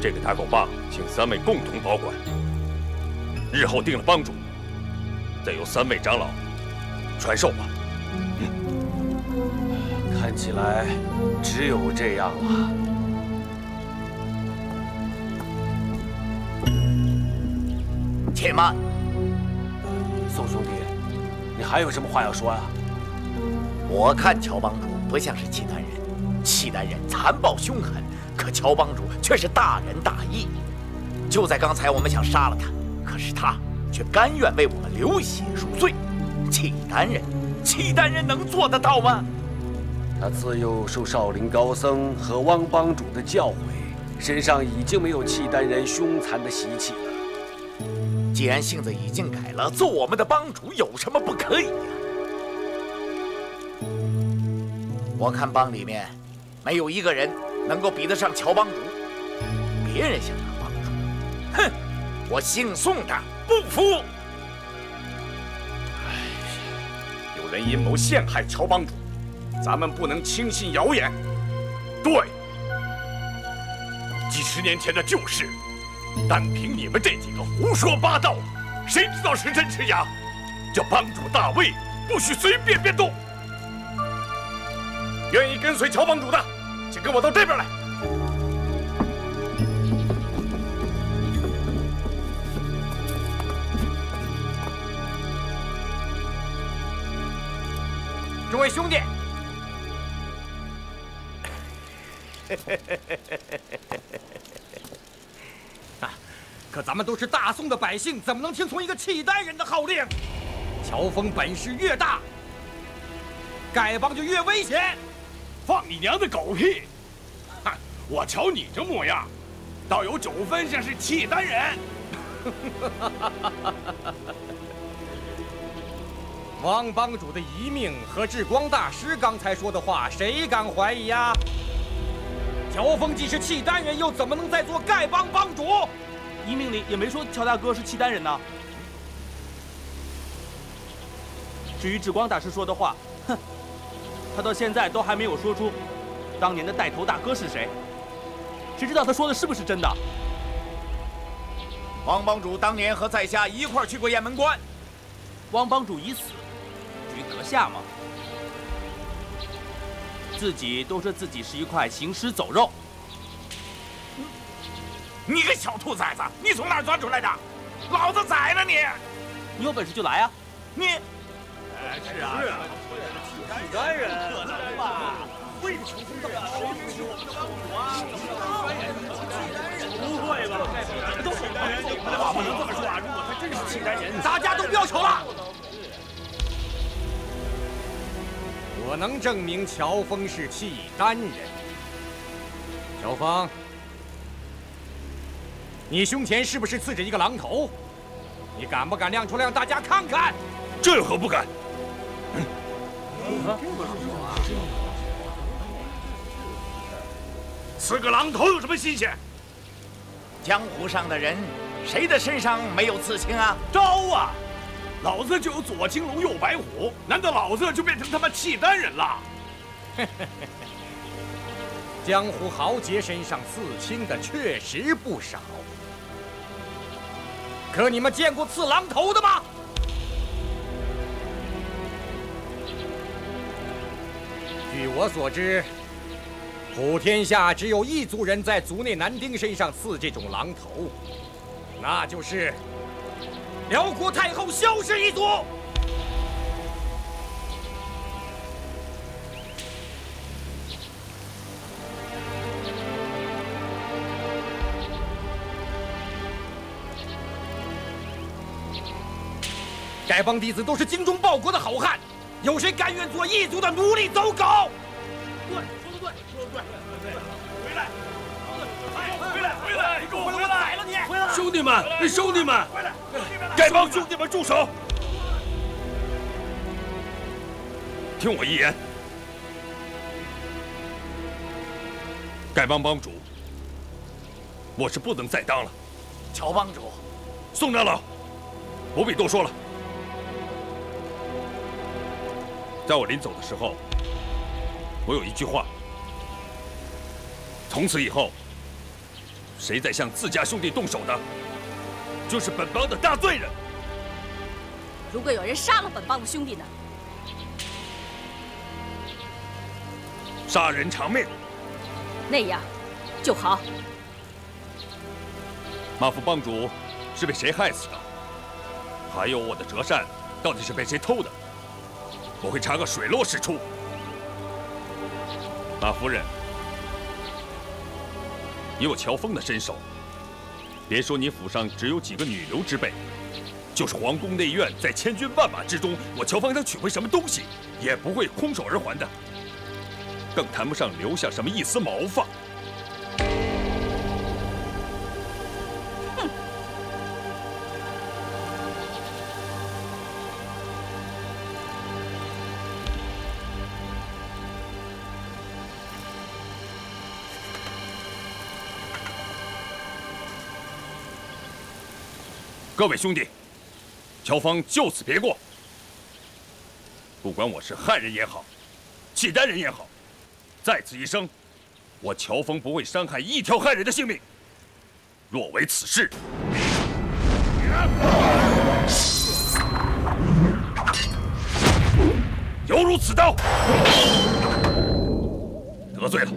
这个大狗棒，请3位共同保管。日后定了帮主，再由3位长老传授吧。看起来只有这样了。且慢，宋兄弟，你还有什么话要说呀？我看乔帮主不像是契丹人，契丹人残暴凶狠，可乔帮主却是大仁大义。就在刚才，我们想杀了他，可是他却甘愿为我们流血赎罪。契丹人能做得到吗？他自幼受少林高僧和汪帮主的教诲，身上已经没有契丹人凶残的习气了。既然性子已经改了，做我们的帮主有什么不可以呀？我看帮里面没有一个人能够比得上乔帮主。别人想当帮主，哼，我姓宋的不服。有人阴谋陷害乔帮主，咱们不能轻信谣言。对，几10年前的旧事，单凭你们这几个胡说八道，谁知道是真是假？这帮主大位不许随便变动。愿意跟随乔帮主的，请跟我到这边来。诸位兄弟，可咱们都是大宋的百姓，怎么能听从一个契丹人的号令？乔峰本事越大，丐帮就越危险。放你娘的狗屁！哼，我瞧你这模样，倒有9分像是契丹人。汪帮主的遗命和智光大师刚才说的话，谁敢怀疑呀？乔峰既是契丹人，又怎么能再做丐帮帮主？遗命里也没说乔大哥是契丹人呢。至于智光大师说的话，哼，他到现在都还没有说出当年的带头大哥是谁，谁知道他说的是不是真的？汪帮主当年和在下一块去过雁门关，汪帮主已死，至于阁下吗？自己都说自己是一块行尸走肉。你个小兔崽子，你从哪儿钻出来的？老子宰了你！你有本事就来啊！你，是啊，契丹人可能吧？会求婚的谁不是我们的帮主啊？不会吧？都是契丹人，话不能这么说啊！如果他真是契丹人，大家都不要吵了。我能证明乔峰是契丹人。乔峰，你胸前是不是刺着一个狼头？你敢不敢亮出来让大家看看？这有何不敢？刺个狼头有什么新鲜？江湖上的人，谁的身上没有刺青啊？招啊！老子就有左青龙右白虎，难道老子就变成他妈契丹人了？江湖豪杰身上刺青的确实不少，可你们见过刺狼头的吗？据我所知，普天下只有一族人在族内男丁身上刺这种狼头，那就是辽国太后萧氏一族。丐帮弟子都是精忠报国的好汉，有谁甘愿做异族的奴隶走狗？对，说的对，说的对，回来，回来，你给我回来，我宰了你！兄弟们，兄弟们，丐帮兄弟们住手！听我一言，丐帮帮主，我是不能再当了。乔帮主，宋长老，不必多说了。在我临走的时候，我有一句话：从此以后，谁再向自家兄弟动手的，就是本帮的大罪人。如果有人杀了本帮的兄弟呢？杀人偿命。那样就好。马府帮主是被谁害死的？还有我的折扇到底是被谁偷的？我会查个水落石出。马夫人，以我乔峰的身手，别说你府上只有几个女流之辈，就是皇宫内院在千军万马之中，我乔峰想取回什么东西，也不会空手而还的，更谈不上留下什么一丝毛发。各位兄弟，乔峰就此别过。不管我是汉人也好，契丹人也好，在此一生，我乔峰不会伤害一条汉人的性命。若为此事，犹如此刀。得罪了。